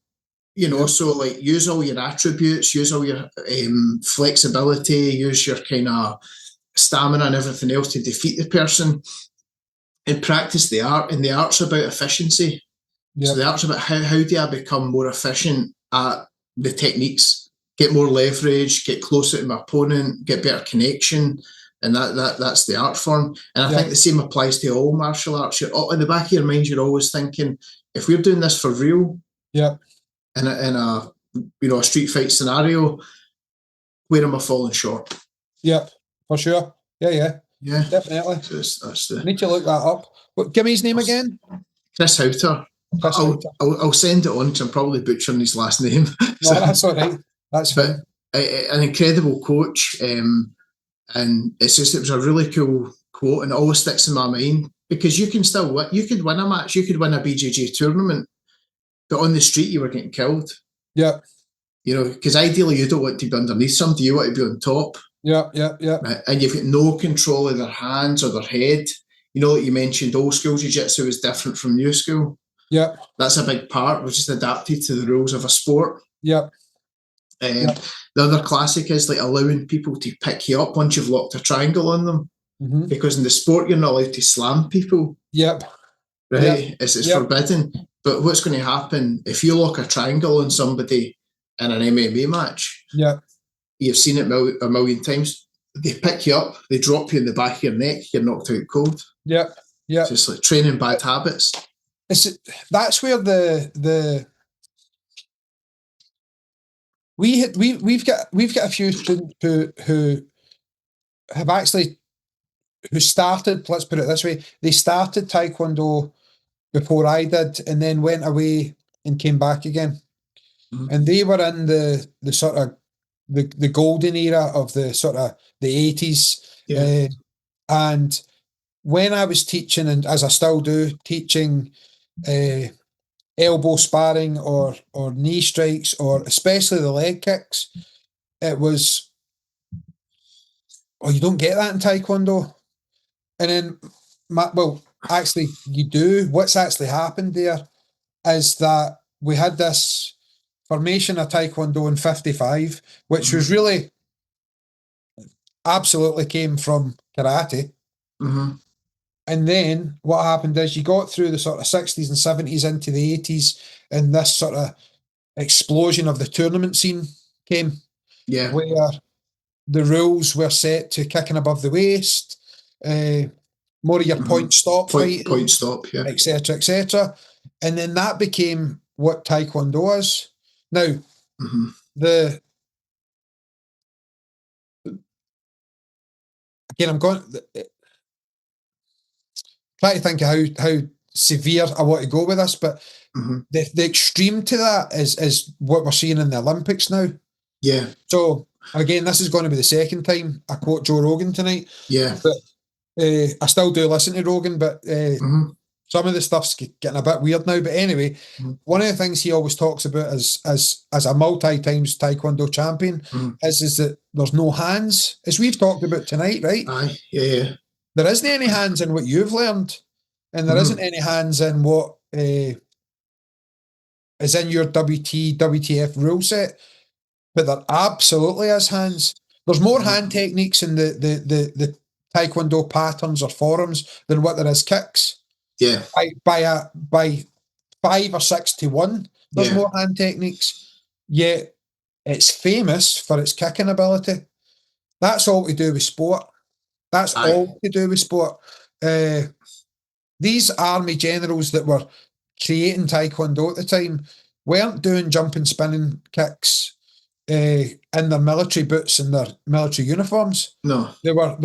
you know, so like use all your attributes, use all your flexibility, use your kind of stamina and everything else to defeat the person, and practice the art. And the art's about efficiency. So the art's about how do I become more efficient at the techniques, get more leverage, get closer to my opponent, get better connection. And that's the art form. And I think the same applies to all martial arts. You're, in the back of your mind, you're always thinking, if we're doing this for real, in a you know, a street fight scenario, where am I falling short? Yep, for sure. Yeah, definitely. So Need to look that up. Give me his name again. Chris Houter. I'll send it on, because I'm probably butchering his last name. No, that's all right. That's fine. An incredible coach. And it's just, it was a really cool quote, and it always sticks in my mind, because you can still win. You could win a match, you could win a BJJ tournament, but on the street you were getting killed. Yeah. You know, because ideally you don't want to be underneath somebody, you want to be on top. Yeah. Right? And you've got no control of their hands or their head. You know, like you mentioned, old school jiu-jitsu is different from new school. Yeah. That's a big part, which is adapted to the rules of a sport. Yeah. The other classic is like allowing people to pick you up once you've locked a triangle on them, because in the sport you're not allowed to slam people. Right? It's forbidden. But what's going to happen if you lock a triangle on somebody in an MMA match? You've seen it a million times. They pick you up, they drop you in the back of your neck, you're knocked out cold. So it's like training bad habits. That's where we've got a few students who have actually, who started, let's put it this way, they started Taekwondo before I did, and then went away and came back again. And they were in the sort of the golden era of the sort of the 80s. And when I was teaching, and as I still do, teaching elbow sparring or knee strikes, or especially the leg kicks, it was, you don't get that in Taekwondo. And then, well, actually you do. What's actually happened there is that we had this formation of Taekwondo in 55, which was really, absolutely came from karate. And then what happened is you got through the sort of 60s and 70s into the 80s, and this sort of explosion of the tournament scene came, where the rules were set to kicking above the waist, more of your point stop fighting, etc. And then that became what Taekwondo is now. Again, I'm going try to think of how severe I want to go with this, but the extreme to that is what we're seeing in the Olympics now. So again, this is going to be the second time I quote Joe Rogan tonight. But I still do listen to Rogan, but some of the stuff's getting a bit weird now. But anyway, one of the things he always talks about as a multi-times Taekwondo champion is that there's no hands, as we've talked about tonight, right? There isn't any hands in what you've learned, and there isn't any hands in what is in your WTF rule set, but there absolutely is hands. There's more hand techniques in the Taekwondo patterns or forums than what there is kicks. By 5 or 6 to 1, there's more hand techniques. Yet it's famous for its kicking ability. That's all to do with sport. That's all to do with sport. These army generals that were creating Taekwondo at the time weren't doing jumping, spinning kicks in their military boots and their military uniforms. No, they were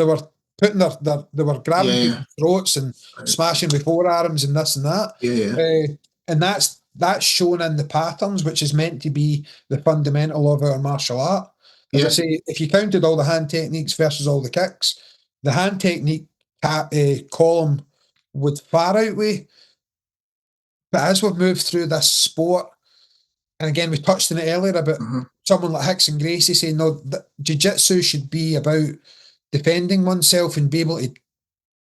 putting they were grabbing people's throats and smashing with forearms and this and that. And that's shown in the patterns, which is meant to be the fundamental of our martial art. As I say, if you counted all the hand techniques versus all the kicks, the hand technique column would far outweigh. But as we've moved through this sport, and again, we touched on it earlier about someone like Hicks and Gracie saying, no, jiu-jitsu should be about defending oneself and be able to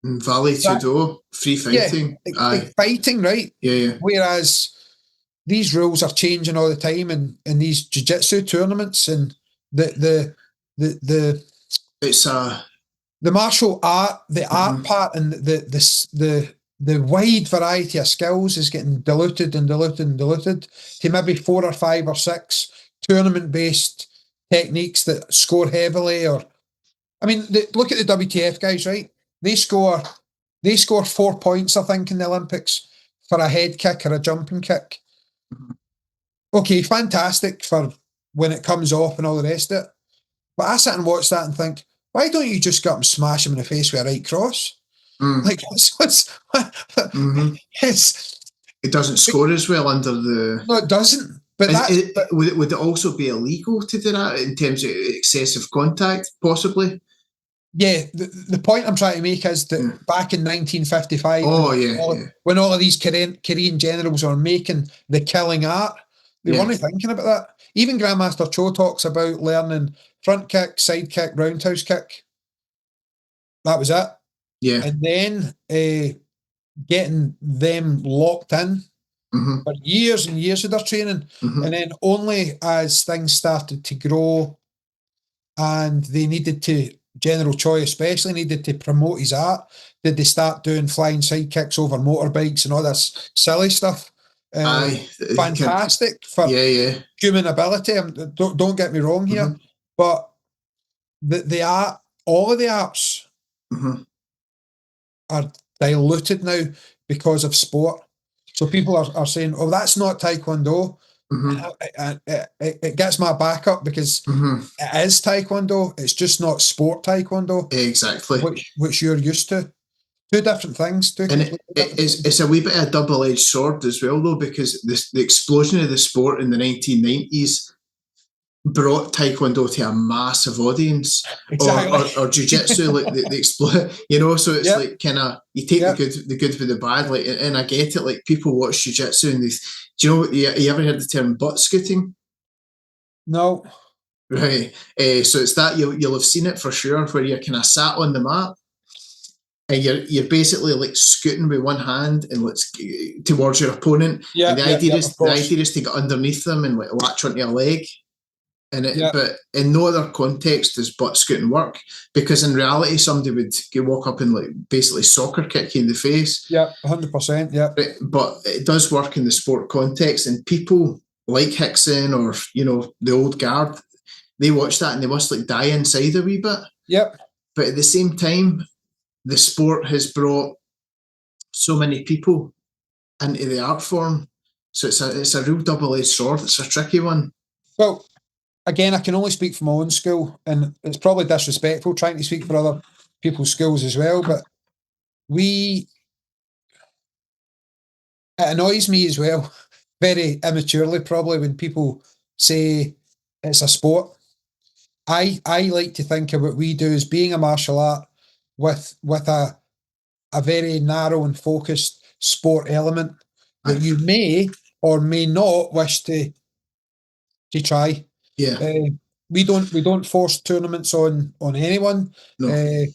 Valley Judo, free fighting. Like fighting, right? Yeah. Whereas these rules are changing all the time in these jiu-jitsu tournaments, and the it's the martial art, the art part, and the wide variety of skills is getting diluted to maybe 4 or 5 or 6 tournament-based techniques that score heavily. Or, I mean, look at the WTF guys, right? They score 4 points, I think, in the Olympics for a head kick or a jumping kick. Okay, fantastic for when it comes off and all the rest of it. But I sit and watch that and think, why don't you just go up and smash him in the face with a right cross? Like, it doesn't score as well under the... No, it doesn't. But would it also be illegal to do that in terms of excessive contact, possibly? Yeah, the point I'm trying to make is that back in 1955, when all of these Korean generals were making the killing art, they weren't thinking about that. Even Grandmaster Cho talks about learning front kick, side kick, roundhouse kick. That was it. Yeah. And then getting them locked in for years and years of their training. And then only as things started to grow and they needed to, General Choi especially, needed to promote his art, did they start doing flying side kicks over motorbikes and all this silly stuff. Fantastic for human ability. Don't get me wrong here, but the art, all of the arts are diluted now because of sport. So people are saying, "Oh, that's not Taekwondo." It gets my back up because it is Taekwondo. It's just not sport Taekwondo. Exactly, which you're used to. Two different things. It's a wee bit of a double-edged sword as well, though, because the explosion of the sport in the 1990s brought Taekwondo to a massive audience, or jiu-jitsu, like the explode, so it's like kind of, you take the good with the bad, like, and I get it, like people watch jiu-jitsu and do you know, you ever heard the term butt scooting? No. Right. So it's that, you'll have seen it for sure, where you're kind of sat on the mat and you're basically like scooting with one hand and towards your opponent. And the idea is to get underneath them and like latch onto a leg. But in no other context does butt scooting work, because in reality somebody would walk up and like basically soccer kick you in the face. 100%. But it does work in the sport context, and people like Hickson or the old guard, they watch that and they must like die inside a wee bit. But at the same time, the sport has brought so many people into the art form, so it's a real double-edged sword. It's a tricky one. Well, again, I can only speak for my own school, and it's probably disrespectful trying to speak for other people's schools as well, but it annoys me as well, very immaturely probably, when people say it's a sport. I like to think of what we do as being a martial art with a very narrow and focused sport element that you may or may not wish to try. We don't force tournaments on anyone. No.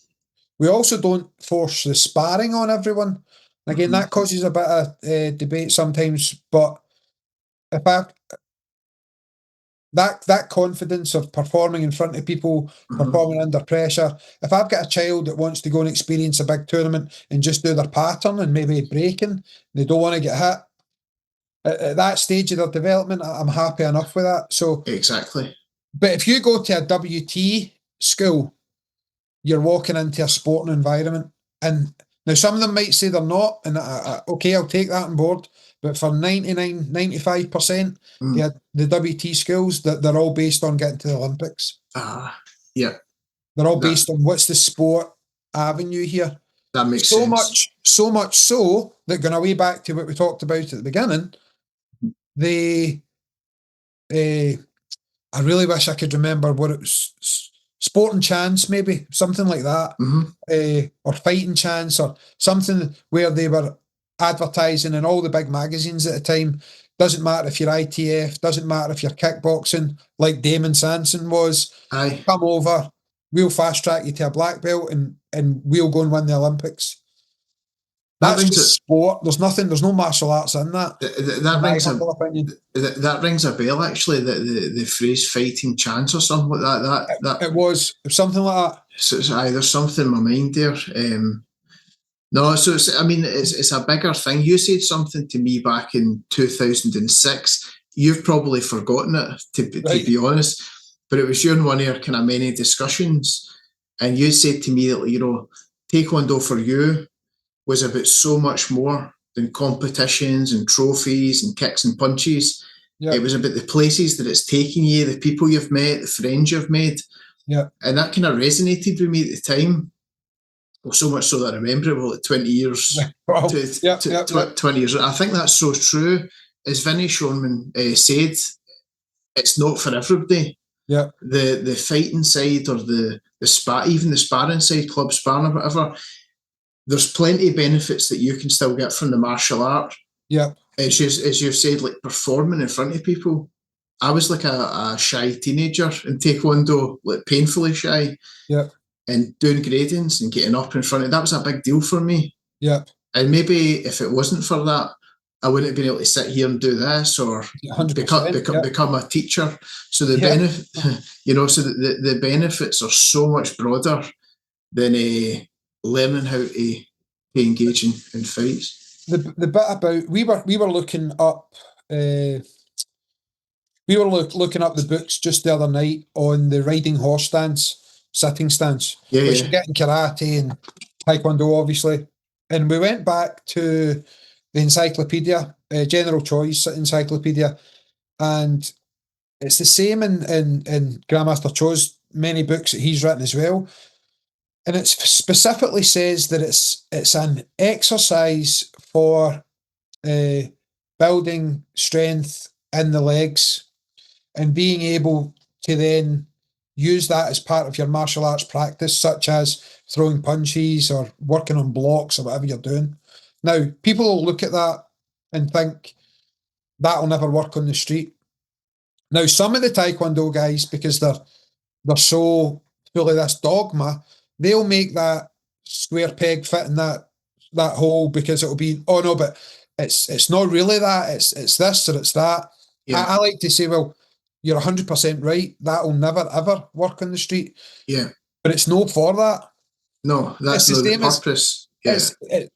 We also don't force the sparring on everyone. Again, that causes a bit of debate sometimes. But if that confidence of performing in front of people, performing under pressure, if I've got a child that wants to go and experience a big tournament and just do their pattern and maybe breaking, they don't want to get hit. At that stage of their development, I'm happy enough with that. So exactly. But if you go to a WT school, you're walking into a sporting environment. And now some of them might say they're not, and okay, I'll take that on board. But for 99, 95%, the WT schools, they're all based on getting to the Olympics. They're all based on what's the sport avenue here. That makes sense. So much so that, going way back to what we talked about at the beginning, I really wish I could remember what it was sporting chance, maybe something like that, or fighting chance, or something where they were advertising in all the big magazines at the time. Doesn't matter if you're ITF, doesn't matter if you're kickboxing, like Damon Samson was. Aye. Come over, we'll fast track you to a black belt, and we'll go and win the Olympics. That's just sport. There's no martial arts in that. That rings a bell, actually. The phrase "fighting chance" or something like that. It was something like that. So there's something in my mind there. No, so it's a bigger thing. You said something to me back in 2006. You've probably forgotten it, to be honest. But it was during one of your kind of many discussions, and you said to me that Taekwondo for you was about so much more than competitions and trophies and kicks and punches. Yep. It was about the places that it's taking you, the people you've met, the friends you've made. Yeah. And that kind of resonated with me at the time. Well, so much so that I remember it, like 20 years. Wow. 20 years. I think that's so true. As Vinny Shorman said, it's not for everybody. Yeah. The fighting side, or even the sparring side, club sparring or whatever, there's plenty of benefits that you can still get from the martial art. Yeah. It's just, as you've said, like performing in front of people. I was like a shy teenager in Taekwondo, like painfully shy. Yeah. And doing gradients and getting up in front of that was a big deal for me. Yeah. And maybe if it wasn't for that, I wouldn't have been able to sit here and do this, or become a teacher. So the benefit, so the benefits are so much broader than learning how to engage in fights. The bit about we were looking up looking up the books just the other night on the riding horse stance, sitting stance, which you get in karate and taekwondo, obviously. And we went back to the encyclopedia, General Choice encyclopedia, and it's the same in Grandmaster Cho's many books that he's written as well. And it specifically says that it's an exercise for building strength in the legs and being able to then use that as part of your martial arts practice, such as throwing punches or working on blocks or whatever you're doing. Now, people will look at that and think that'll never work on the street. Now, some of the Taekwondo guys, because they're so full of this dogma, they'll make that square peg fit in that hole because it'll be, oh no, but it's not really that, it's this or it's that. Yeah. I like to say, well, you're 100% right. That'll never ever work on the street. Yeah. But it's no for that. No, that's not the purpose.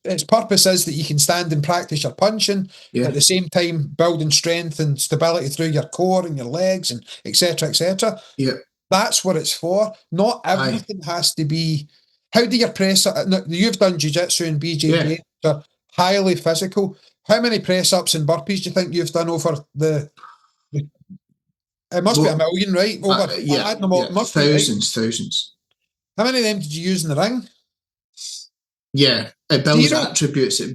Its purpose is that you can stand and practice your punching at the same time building strength and stability through your core and your legs and etc. etc. Yeah. That's what it's for. Not everything has to be. How do you press up? You've done jiu-jitsu and BJJ. They're highly physical. How many press-ups and burpees do you think you've done over the it must be a million, right? Over thousands. How many of them did you use in the ring? Yeah, it builds attributes. It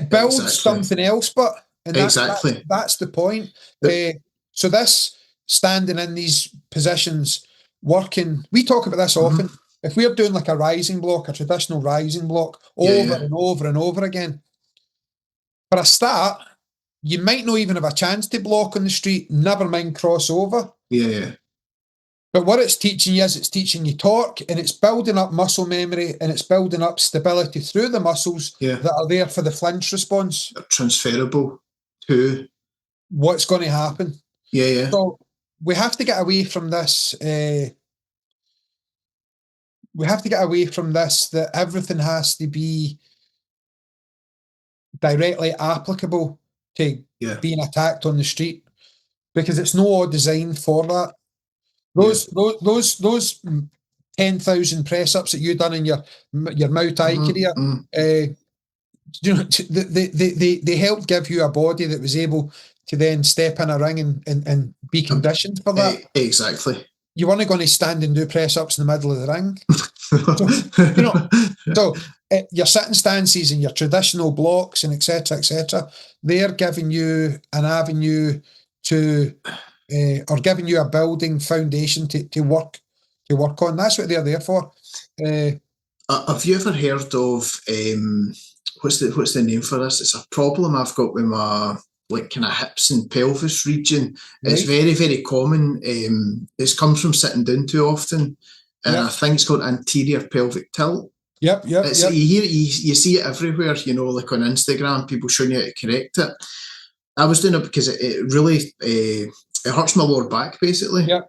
builds something else, but that's the point. So this standing in these positions, working. We talk about this often. If we're doing like a rising block, a traditional rising block, over and over and over again, for a start, you might not even have a chance to block on the street. Never mind crossover. Yeah. But what it's teaching you is it's teaching you torque, and it's building up muscle memory, and it's building up stability through the muscles that are there for the flinch response. They're transferable to what's going to happen. Yeah. So we have to get away from this. That everything has to be directly applicable to being attacked on the street, because it's no designed for that. Those 10,000 press ups that you've done in your Muay Thai career, they helped give you a body that was able to then step in a ring and be conditioned for that. Exactly. You weren't going to stand and do press ups in the middle of the ring. So your sitting stances and your traditional blocks and etc. They're giving you an avenue to, or giving you a building foundation to work work on. That's what they're there for. Have you ever heard of what's the name for this? It's a problem I've got with my kind of hips and pelvis region. Right. It's very, very common. It comes from sitting down too often, and I think it's called anterior pelvic tilt. Yep. You see it everywhere. Like on Instagram, people showing you how to correct it. I was doing it because it really it hurts my lower back basically. Yep.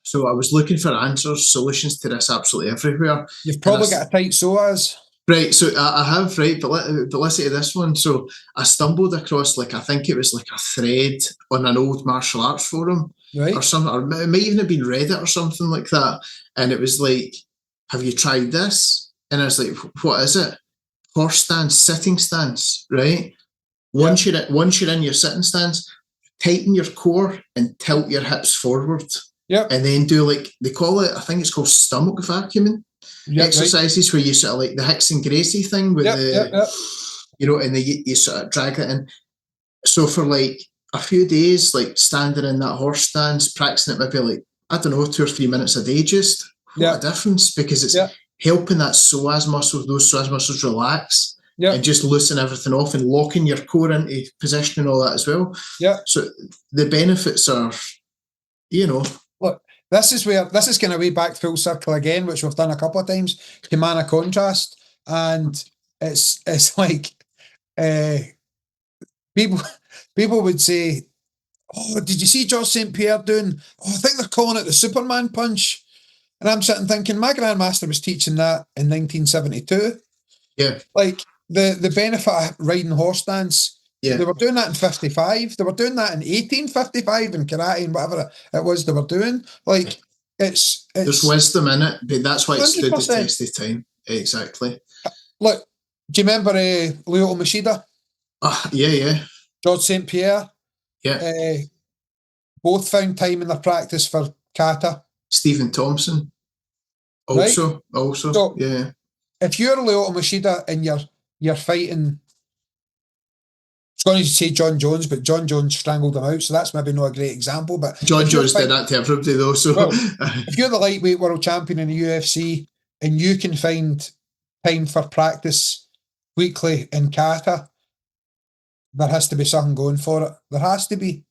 So I was looking for answers, solutions to this absolutely everywhere. You've probably got a tight psoas. Right, so I have, right, but listen to this one. So I stumbled across, I think it was like a thread on an old martial arts forum, right, or something, or it might even have been Reddit or something like that. And it was like, have you tried this? And I was like, what is it? Horse stance, sitting stance, right? Once you're in your sitting stance, tighten your core and tilt your hips forward. Yep. And then do they call it, I think it's called stomach vacuuming. Exercises where you sort of like the Hickson Gracie thing with and you sort of drag it in. So for like a few days, like standing in that horse stance, practicing it maybe like, I don't know, 2 or 3 minutes a day, just what a difference, because it's helping that psoas muscles, those psoas muscles relax and just loosen everything off and locking your core into position and all that as well. Yeah. So the benefits are, Look, this is kind of way back full circle again, which we've done a couple of times, command and contrast. And it's like people would say, oh, did you see George St. Pierre doing, I think they're calling it the Superman punch. And I'm sitting thinking, my grandmaster was teaching that in 1972. Yeah. Like the benefit of riding horse stance. Yeah. They were doing that in 55. They were doing that in 1855 in karate and whatever it was they were doing. Like, it's there's wisdom in it, but that's why it stood the 100%. test of time. Exactly. Look, do you remember Ilia Machida? Yeah. George St. Pierre? Yeah. Both found time in their practice for kata. Stephen Thompson. Also, so, yeah. If you're Ilia Machida and you're fighting, I was going to say John Jones, but John Jones strangled him out, so that's maybe not a great example. But John Jones did that to everybody, though. So, if you're the lightweight world champion in the UFC and you can find time for practice weekly in kata, there has to be something going for it. There has to be.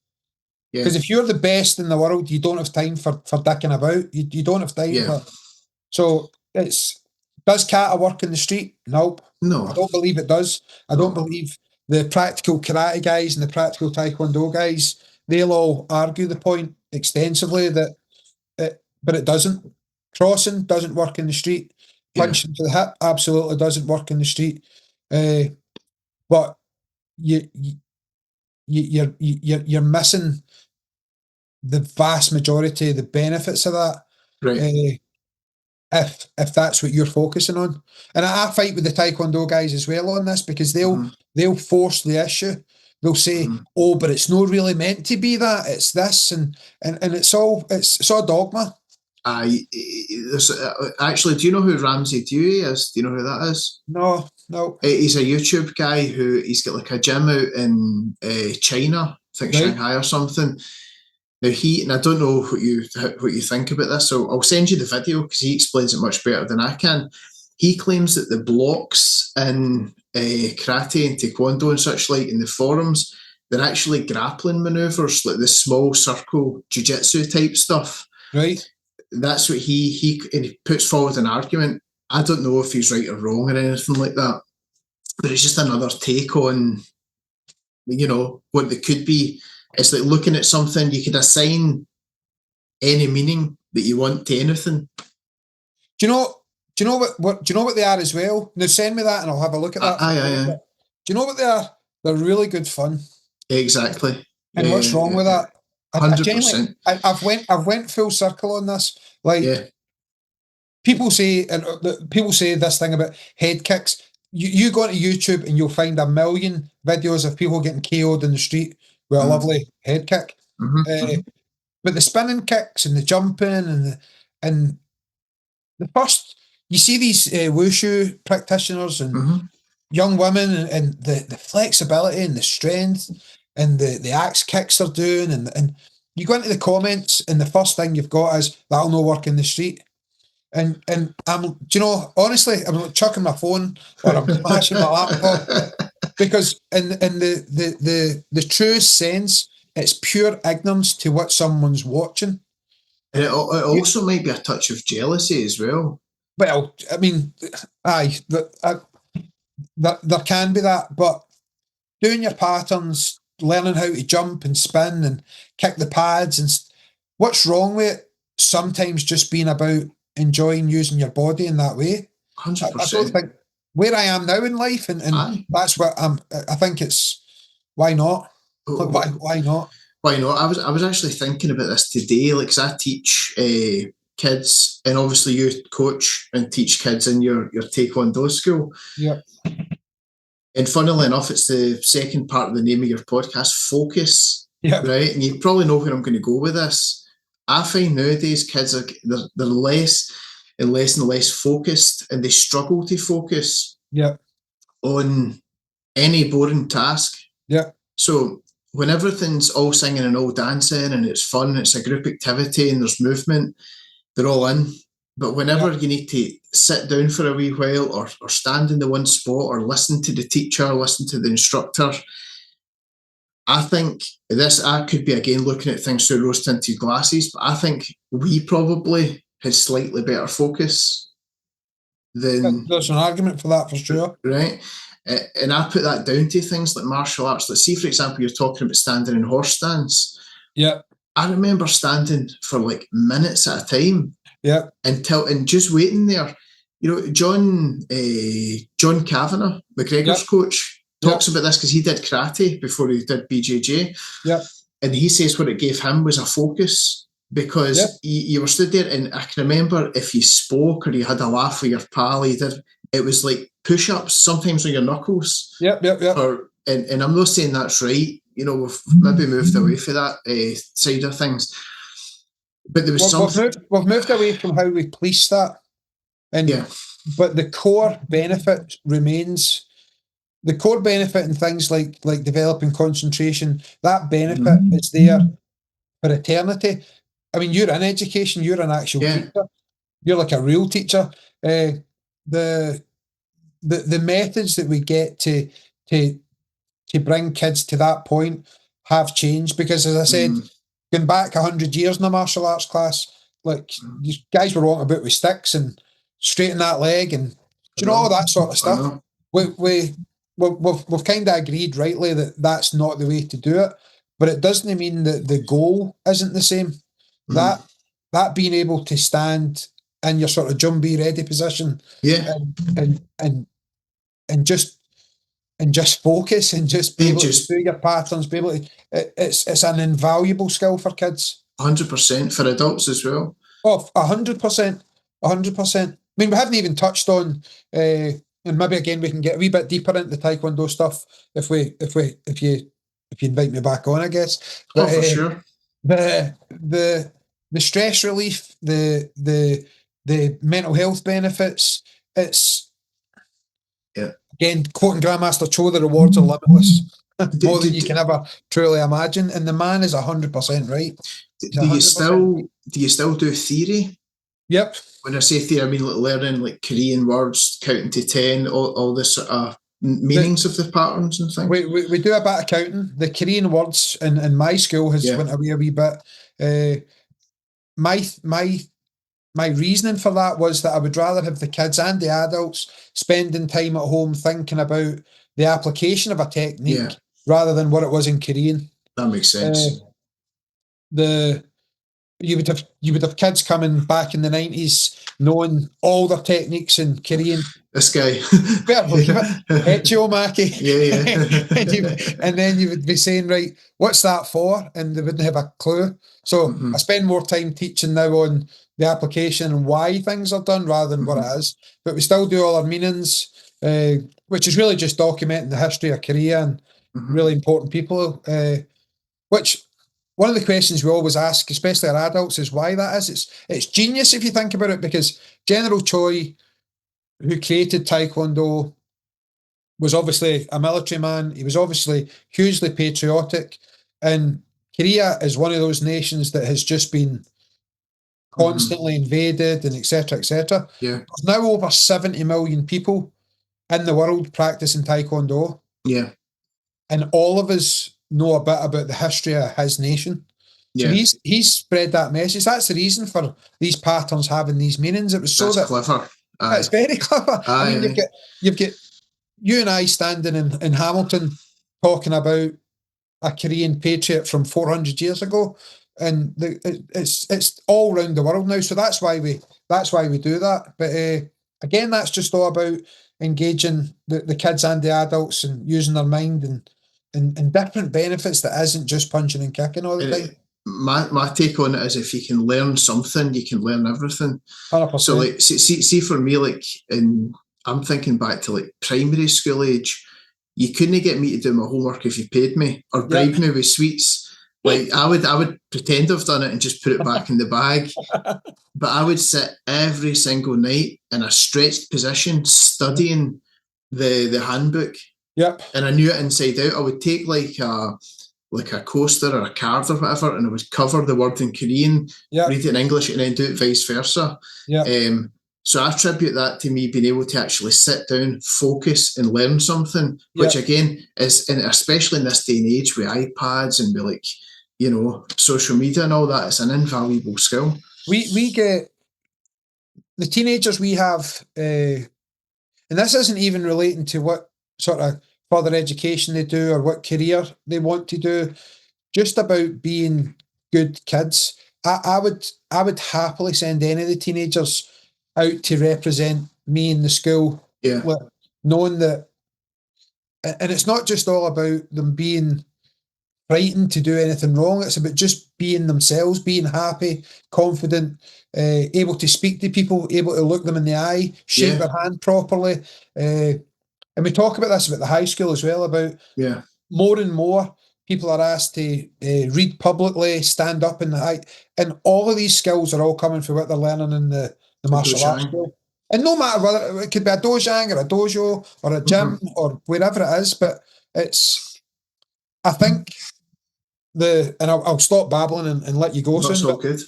Because if you're the best in the world, you don't have time for dicking about. You don't have time for. So does kata work in the street? Nope. No. I don't believe it does. I don't believe the practical karate guys and the practical taekwondo guys, they'll all argue the point extensively but it doesn't. Crossing doesn't work in the street. Punching to the hip absolutely doesn't work in the street. But you're missing the vast majority of the benefits of that. Right. If that's what you're focusing on. And I fight with the taekwondo guys as well on this, because they'll force the issue. They'll say, oh, but it's not really meant to be that, it's this, and it's all dogma. Actually, do you know who Ramsey Dewey is? Do you know who that is? No. He's a YouTube guy he's got like a gym out in China, I think Shanghai or something. Now and I don't know what you think about this, so I'll send you the video because he explains it much better than I can. He claims that the blocks in karate and taekwondo and such like in the forums, they're actually grappling maneuvers, like the small circle jiu-jitsu type stuff. Right. That's what he puts forward an argument. I don't know if he's right or wrong or anything like that, but it's just another take on, what they could be. It's like looking at something, you could assign any meaning that you want to anything. Do you know what they are as well? Now send me that and I'll have a look at that. Aye. Do you know what they are? They're really good fun. Exactly. And what's wrong with that? 100%. I've went full circle on this. Like people say this thing about head kicks. You go onto YouTube and you'll find a million videos of people getting KO'd in the street with a lovely head kick. But the spinning kicks and the jumping and the first, you see these wushu practitioners and young women and the flexibility and the strength and the axe kicks they're doing and you go into the comments and the first thing you've got is, that'll no work in the street. And I'm, do you know, honestly, I'm like chucking my phone or I'm smashing my laptop, because in the truest sense, it's pure ignorance to what someone's watching. And it also might be a touch of jealousy as well. Well, I mean, aye, there can be that, but doing your patterns, learning how to jump and spin and kick the pads, and what's wrong with it? Sometimes just being about enjoying using your body in that way. 100%. I don't think where I am now in life, and that's what I think it's, why not? Why not? Why not? I was actually thinking about this today, like, 'cause I teach kids, and obviously you coach and teach kids in your Taekwondo school. Yeah. And funnily enough, it's the second part of the name of your podcast, Focus. Yeah. Right? And you probably know where I'm going to go with this. I find nowadays kids they're less and less focused, and they struggle to focus on any boring task. Yeah. So when everything's all singing and all dancing and it's fun, it's a group activity and there's movement, they're all in. But whenever you need to sit down for a wee while, or stand in the one spot, or listen to the teacher, listen to the instructor, I think I could be again looking at things through rose-tinted glasses, but I think we probably had slightly better focus than... There's an argument for that, for sure. Right? And I put that down to things like martial arts. Let's see, for example, you're talking about standing in horse stance. Yeah. I remember standing for like minutes at a time. Yeah. And just waiting there. You know, John Kavanagh, McGregor's coach, talks about this because he did karate before he did BJJ. Yeah. And he says what it gave him was a focus, because you were stood there, and I can remember if you spoke or you had a laugh with your pal, it was like push-ups, sometimes on your knuckles. Yep. And I'm not saying that's right. You know, we've maybe moved away from that side of things. But there was something... We've moved away from how we police that. But the core benefit remains. The core benefit in things like developing concentration, that benefit is there for eternity. I mean, you're in education, you're an actual teacher. You're like a real teacher. The methods that we get to bring kids to that point have changed, because, as I said, going back 100 years in a martial arts class, like, these guys were walking about with sticks and straighten that leg and all that sort of stuff. We've kind of agreed rightly that that's not the way to do it, but it doesn't mean that the goal isn't the same. That being able to stand in your sort of jumbie ready position, and just focus and just be able to do your patterns, be able to, it's an invaluable skill for kids. 100% for adults as well. Oh, 100%. 100%. I mean, we haven't even touched on, and maybe again we can get a wee bit deeper into Taekwondo stuff if you invite me back on, I guess. But, for sure. The stress relief, the mental health benefits. It's again quoting Grandmaster Cho, the rewards are limitless, more than you can ever truly imagine. And the man is 100% right. Do you still do theory? Yep. When I say theory, I mean like learning like Korean words, counting to 10, all this sort of meanings of the patterns and things. We do a bit of counting. The Korean words in my school has went away a wee bit. My reasoning for that was that I would rather have the kids and the adults spending time at home thinking about the application of a technique rather than what it was in Korean. That makes sense. You would have kids coming back in the 90s knowing all their techniques in Korean. This guy. And then you would be saying, right, what's that for? And they wouldn't have a clue. So I spend more time teaching now on the application and why things are done rather than what it is. But we still do all our meanings, which is really just documenting the history of Korea and really important people, which... One of the questions we always ask, especially our adults, is why that is. It's genius if you think about it, because General Choi, who created Taekwondo, was obviously a military man. He was obviously hugely patriotic, and Korea is one of those nations that has just been constantly invaded and etc. etc. Yeah. There's now over 70 million people in the world practicing Taekwondo. Yeah. And all of us know a bit about the history of his nation. So he's spread that message. That's the reason for these patterns having these meanings. It was so that's clever. It's very clever. Aye, I mean, you've got you and I standing in Hamilton talking about a Korean patriot from 400 years ago, and it's all around the world now. So that's why we do that. But again, that's just all about engaging the kids and the adults and using their mind and different benefits that isn't just punching and kicking all the time. My take on it is, if you can learn something, you can learn everything. 100%. So like, see for me, like I'm thinking back to like primary school age. You couldn't get me to do my homework if you paid me or bribed me with sweets. Like I would pretend I've done it and just put it back in the bag. But I would sit every single night in a stretched position studying the handbook. Yep. And I knew it inside out. I would take like a coaster or a card or whatever, and I would cover the word in Korean, read it in English, and then do it vice versa. So I attribute that to me being able to actually sit down, focus, and learn something, which again is, especially in this day and age with iPads and with like, social media and all that, it's an invaluable skill. We get the teenagers we have, and this isn't even relating to what sort of further education they do or what career they want to do, just about being good kids. I would happily send any of the teenagers out to represent me in the school, knowing that, and it's not just all about them being frightened to do anything wrong. It's about just being themselves, being happy, confident, able to speak to people, able to look them in the eye, shake their hand properly. And we talk about this about the high school as well, about more and more people are asked to read publicly, stand up in the eye, and all of these skills are all coming from what they're learning in the martial arts school. And no matter whether it could be a dojang or a dojo or a gym or wherever it is, but it's, I think, and I'll stop babbling and let you go soon. That's all good.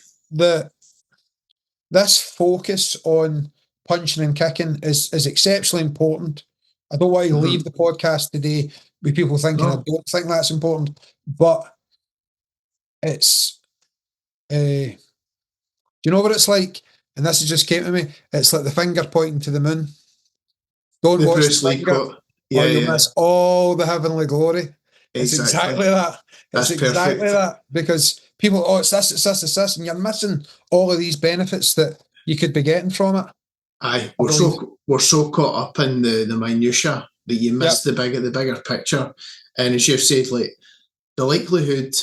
This focus on punching and kicking is exceptionally important. I don't want to leave the podcast today with people thinking I don't think that's important, but it's, do you know what it's like? And this has just came to me. It's like the finger pointing to the moon. Don't watch the finger, or you'll miss all the heavenly glory. It's exactly that. It's exactly that. Because people, it's this, and you're missing all of these benefits that you could be getting from it. Aye, we're so caught up in the minutiae that you miss the bigger picture. And as you've said, like the likelihood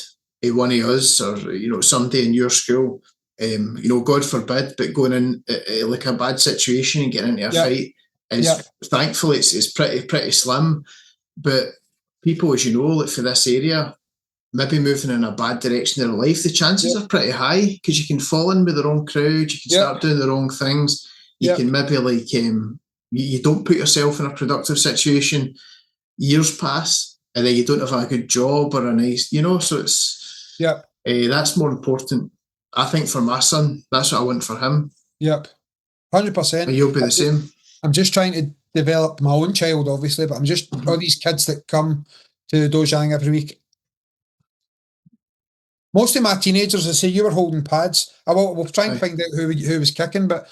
of one of us or somebody in your school, God forbid, but going in like a bad situation and getting into a fight is thankfully it's pretty slim. But people, as you know, like for this area, maybe moving in a bad direction in their life, the chances are pretty high because you can fall in with the wrong crowd, you can start doing the wrong things, you can maybe like you don't put yourself in a productive situation, years pass, and then you don't have a good job or a nice, so it's that's more important. I think for my son, that's what I want for him. 100%. And you'll be the same. I'm just trying to develop my own child, obviously, but I'm just all these kids that come to Dojang every week. Most of my teenagers, I say, you were holding pads. We'll try and find out who was kicking, but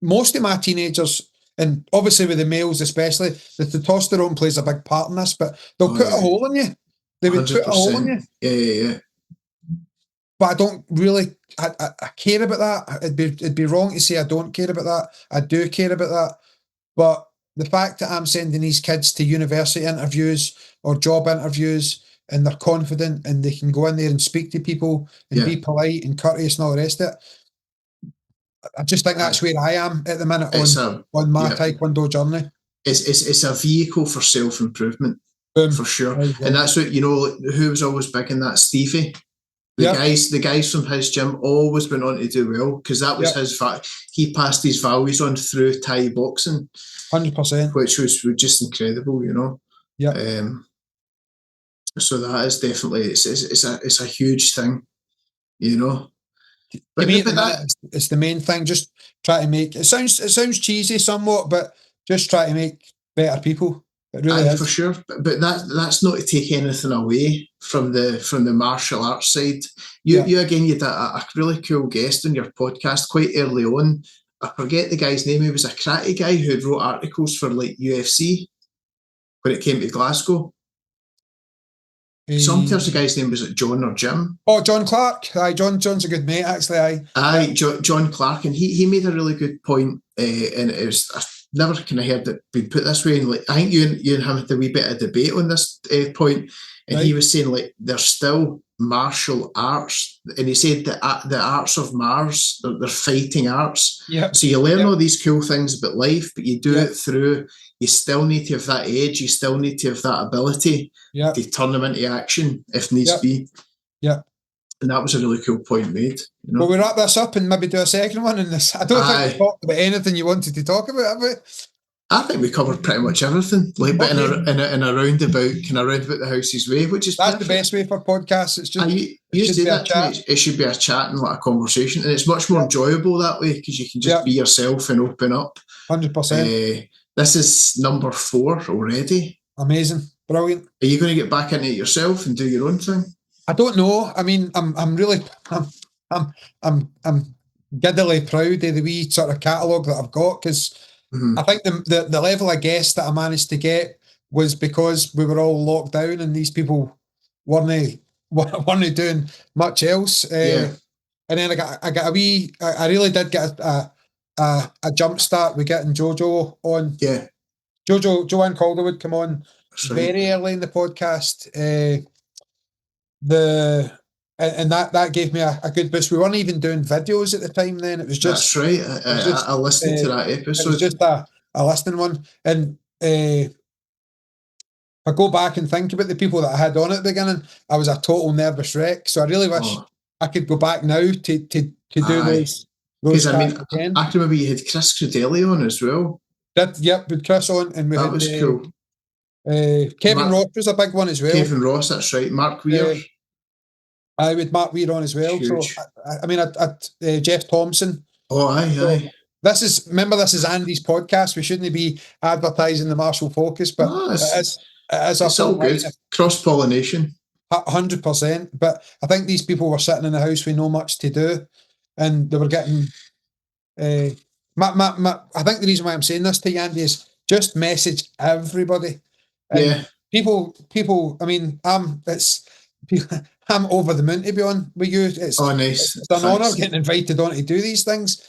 most of my teenagers, and obviously with the males especially, the testosterone plays a big part in this, but they'll put a hole in you. They would 100%. Put a hole in you. Yeah. But I don't really, I care about that. It'd be wrong to say I don't care about that. I do care about that. But the fact that I'm sending these kids to university interviews or job interviews and they're confident and they can go in there and speak to people and be polite and courteous and all the rest of it, I just think that's where I am at the minute on my Taekwondo journey. It's a vehicle for self-improvement, for sure. And that's what, who was always big in that? Stevie. The guys from his gym always went on to do well because that was his he passed his values on through Thai boxing, 100%, which was just incredible, So that is definitely it's a huge thing, you know. But to me, at the minute, it's the main thing. Just try to make it sounds cheesy somewhat, but just try to make better people. It really is. For sure. But that's not to take anything away from the martial arts side. You again, you had a really cool guest on your podcast quite early on. I forget the guy's name. He was a karate guy who wrote articles for like UFC when it came to Glasgow. Sometimes the guy's name was like John or Jim. Oh, John Clark. Aye, John's a good mate, actually. Aye, John Clark, and he made a really good point, and it was I've never kind of heard it being put this way. And like I think you and him had a wee bit of debate on this point, and he was saying like there's still martial arts, and he said that the arts of Mars, they're fighting arts. Yeah. So you learn all these cool things about life, but you do it through. You still need to have that edge. You still need to have that ability to turn them into action if needs be. Yeah. And that was a really cool point made. You know? Well, we wrap this up and maybe do a second one in this. I don't think we talked about anything you wanted to talk about, have we? I think we covered pretty much everything, like, but in a roundabout, kind of roundabout the house's way, which is that's perfect. The best way for podcasts. It's just you say that to me, it should be a chat and like a conversation, and it's much more enjoyable that way because you can just be yourself and open up. 100%. This is number 4 already. Amazing, brilliant. Are you going to get back into it yourself and do your own thing? I don't know. I mean, I'm giddily proud of the wee sort of catalogue that I've got because I think the level of guests that I managed to get was because we were all locked down and these people weren't doing much else. And then I got a wee. I really did get a jump start with getting Jojo on. Yeah, Joanne Calder would come on very early in the podcast. And that gave me a good boost. We weren't even doing videos at the time then. It was just... That's right. I listened to that episode. It was just a listening one. And if I go back and think about the people that I had on at the beginning, I was a total nervous wreck. So I really wish I could go back now to do those. Because I mean, again. I can remember you had Chris Crudelli on as well. With Chris on. And we that had, was cool. Kevin Ross was a big one as well. Kevin Ross, that's right. Mark Weir. I with Mark Weir on as well. Huge. So I mean, Jeff Thompson. Oh, aye. This is Andy's podcast. We shouldn't be advertising the Martial Focus, but it's all good. Cross-pollination. 100%. But I think these people were sitting in the house with no much to do, and they were getting. I think the reason why I'm saying this to you, Andy, is just message everybody. And people. I mean, I'm over the moon to be on with you. It's nice. It's an honour getting invited on to do these things.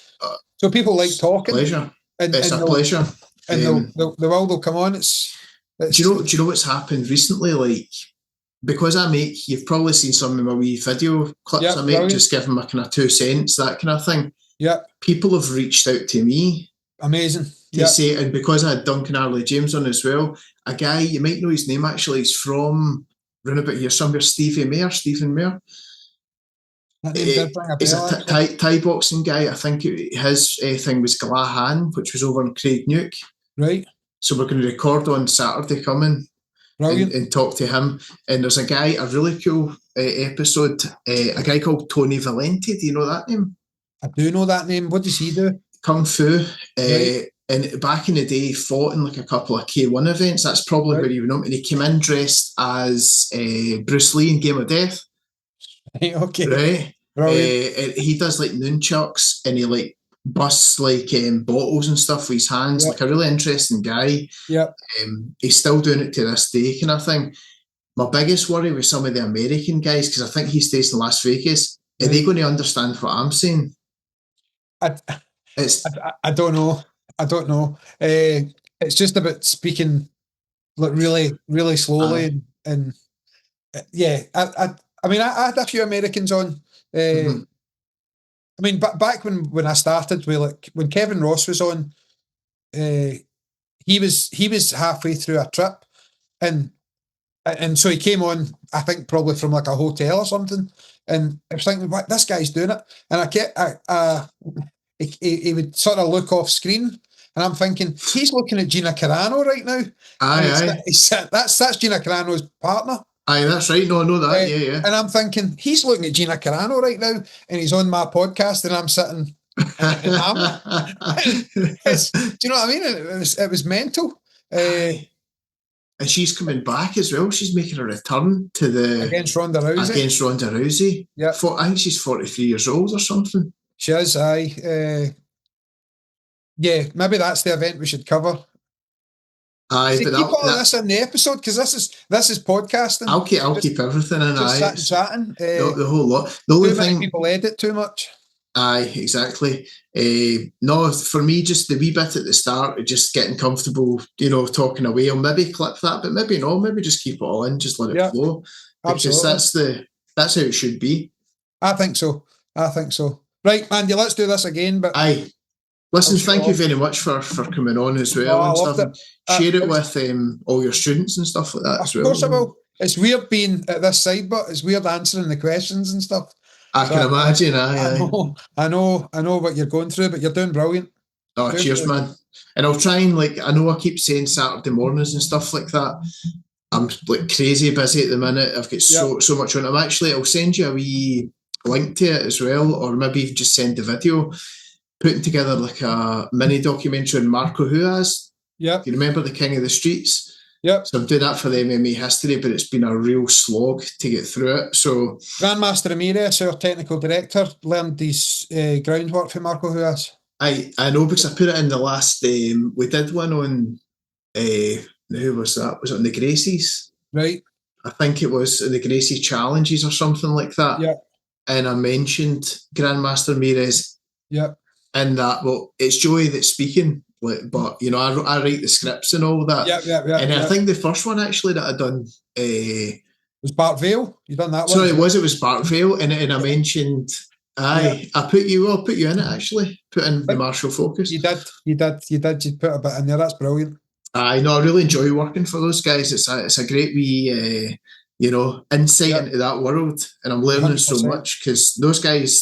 So people like talking. Pleasure. It's a pleasure. And they'll come on. Do you know what's happened recently? Like, because you've probably seen some of my wee video clips I make, brilliant. Just giving my kind of 2 cents, that kind of thing. Yeah. People have reached out to me. Amazing. To say, and because I had Duncan Arley James on as well, a guy, you might know his name actually, he's from round about here somewhere, Stephen Mayer. He's a Thai boxing guy. I think his thing was Glahan, which was over in Craignuke. Right. So we're going to record on Saturday coming and talk to him. And there's a really cool episode, a guy called Tony Valenti. Do you know that name? I do know that name. What does he do? Kung Fu. Right. And back in the day, he fought in like a couple of K1 events. That's probably where you know him. And he came in dressed as Bruce Lee in Game of Death. Okay. Right. He does like nunchucks and he like busts like bottles and stuff with his hands. Like a really interesting guy. Yeah. He's still doing it to this day, kind of thing. My biggest worry with some of the American guys, because I think he stays in Las Vegas, are they going to understand what I'm saying? I don't know. It's just about speaking like really, really slowly and I mean, I had a few Americans on. I mean, back when I started with when Kevin Ross was on, he was halfway through a trip, and so he came on. I think probably from like a hotel or something, and I was thinking, "What, this guy's doing it?" And he would sort of look off screen. And I'm thinking, he's looking at Gina Carano right now. Aye. That's Gina Carano's partner. Aye, that's right. No, I know that. Yeah. And I'm thinking, he's looking at Gina Carano right now, and he's on my podcast, and I'm sitting enamored. Do you know what I mean? It was mental. And she's coming back as well. She's making a return to against Ronda Rousey. Yeah. I think she's 43 years old or something. She is, aye. Yeah, maybe that's the event we should cover. Aye, but keep all this in the episode, because this is podcasting. I'll keep everything in. Just chatting. The whole lot. The only thing, people edit too much. Aye, exactly. No, for me, just the wee bit at the start, just getting comfortable, talking away. I'll maybe clip that, but maybe no. Maybe just keep it all in, just let it flow. Because that's how it should be. I think so. Right, Andy, let's do this again. But aye. Listen, thank you very much for coming on as well and stuff. Share it with all your students and stuff like that as well. Of course I will. It's weird being at this side, but it's weird answering the questions and stuff. I can imagine, I know what you're going through, but you're doing brilliant. Oh, cheers, man. And I'll try and, I know I keep saying Saturday mornings and stuff like that. I'm crazy busy at the minute. I've got so much on. I'll send you a wee link to it as well, or maybe even just send the video. Putting together a mini documentary on Marco Huas. Yeah. You remember the King of the Streets? Yeah. So I'm doing that for the MMA history, but it's been a real slog to get through it. So Grandmaster Ramirez, our technical director, learned his groundwork for Marco Huas. I know, because I put it in the last. We did one on. Who was that? Was it on the Gracies? Right. I think it was the Gracie Challenges or something like that. Yeah. And I mentioned Grandmaster Ramirez. Yeah. And that, it's Joey that's speaking, but I write the scripts and all that. Yeah. And I think the first one actually that I done was Bart Vale. You done that one? Sorry, it was Bart Vale, and I mentioned. I put you in it actually. Put in the martial focus. You did. You put a bit in there. That's brilliant. I know. I really enjoy working for those guys. It's a great wee insight into that world, and I'm learning 100%. So much, because those guys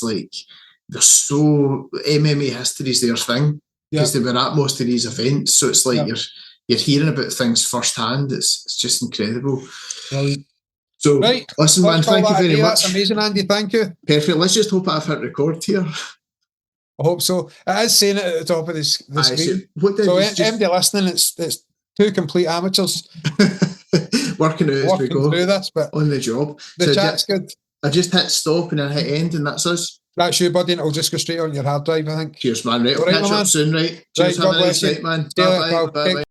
they're so MMA history is their thing, because they were at most of these events. So it's you're hearing about things firsthand. It's just incredible. Brilliant. So listen, man, thank you very much. That's amazing, Andy. Thank you. Perfect. Let's just hope I've hit record here. I hope so. It is saying it at the top of the screen. So anybody listening, it's two complete amateurs working out as we go through this, but on the job. The chat's good. I just hit stop and then hit end, and that's us. That's you, buddy, and it'll just go straight on your hard drive, I think. Cheers, man. Right, we'll catch up soon, right? Cheers, have a nice night, man. Bye-bye.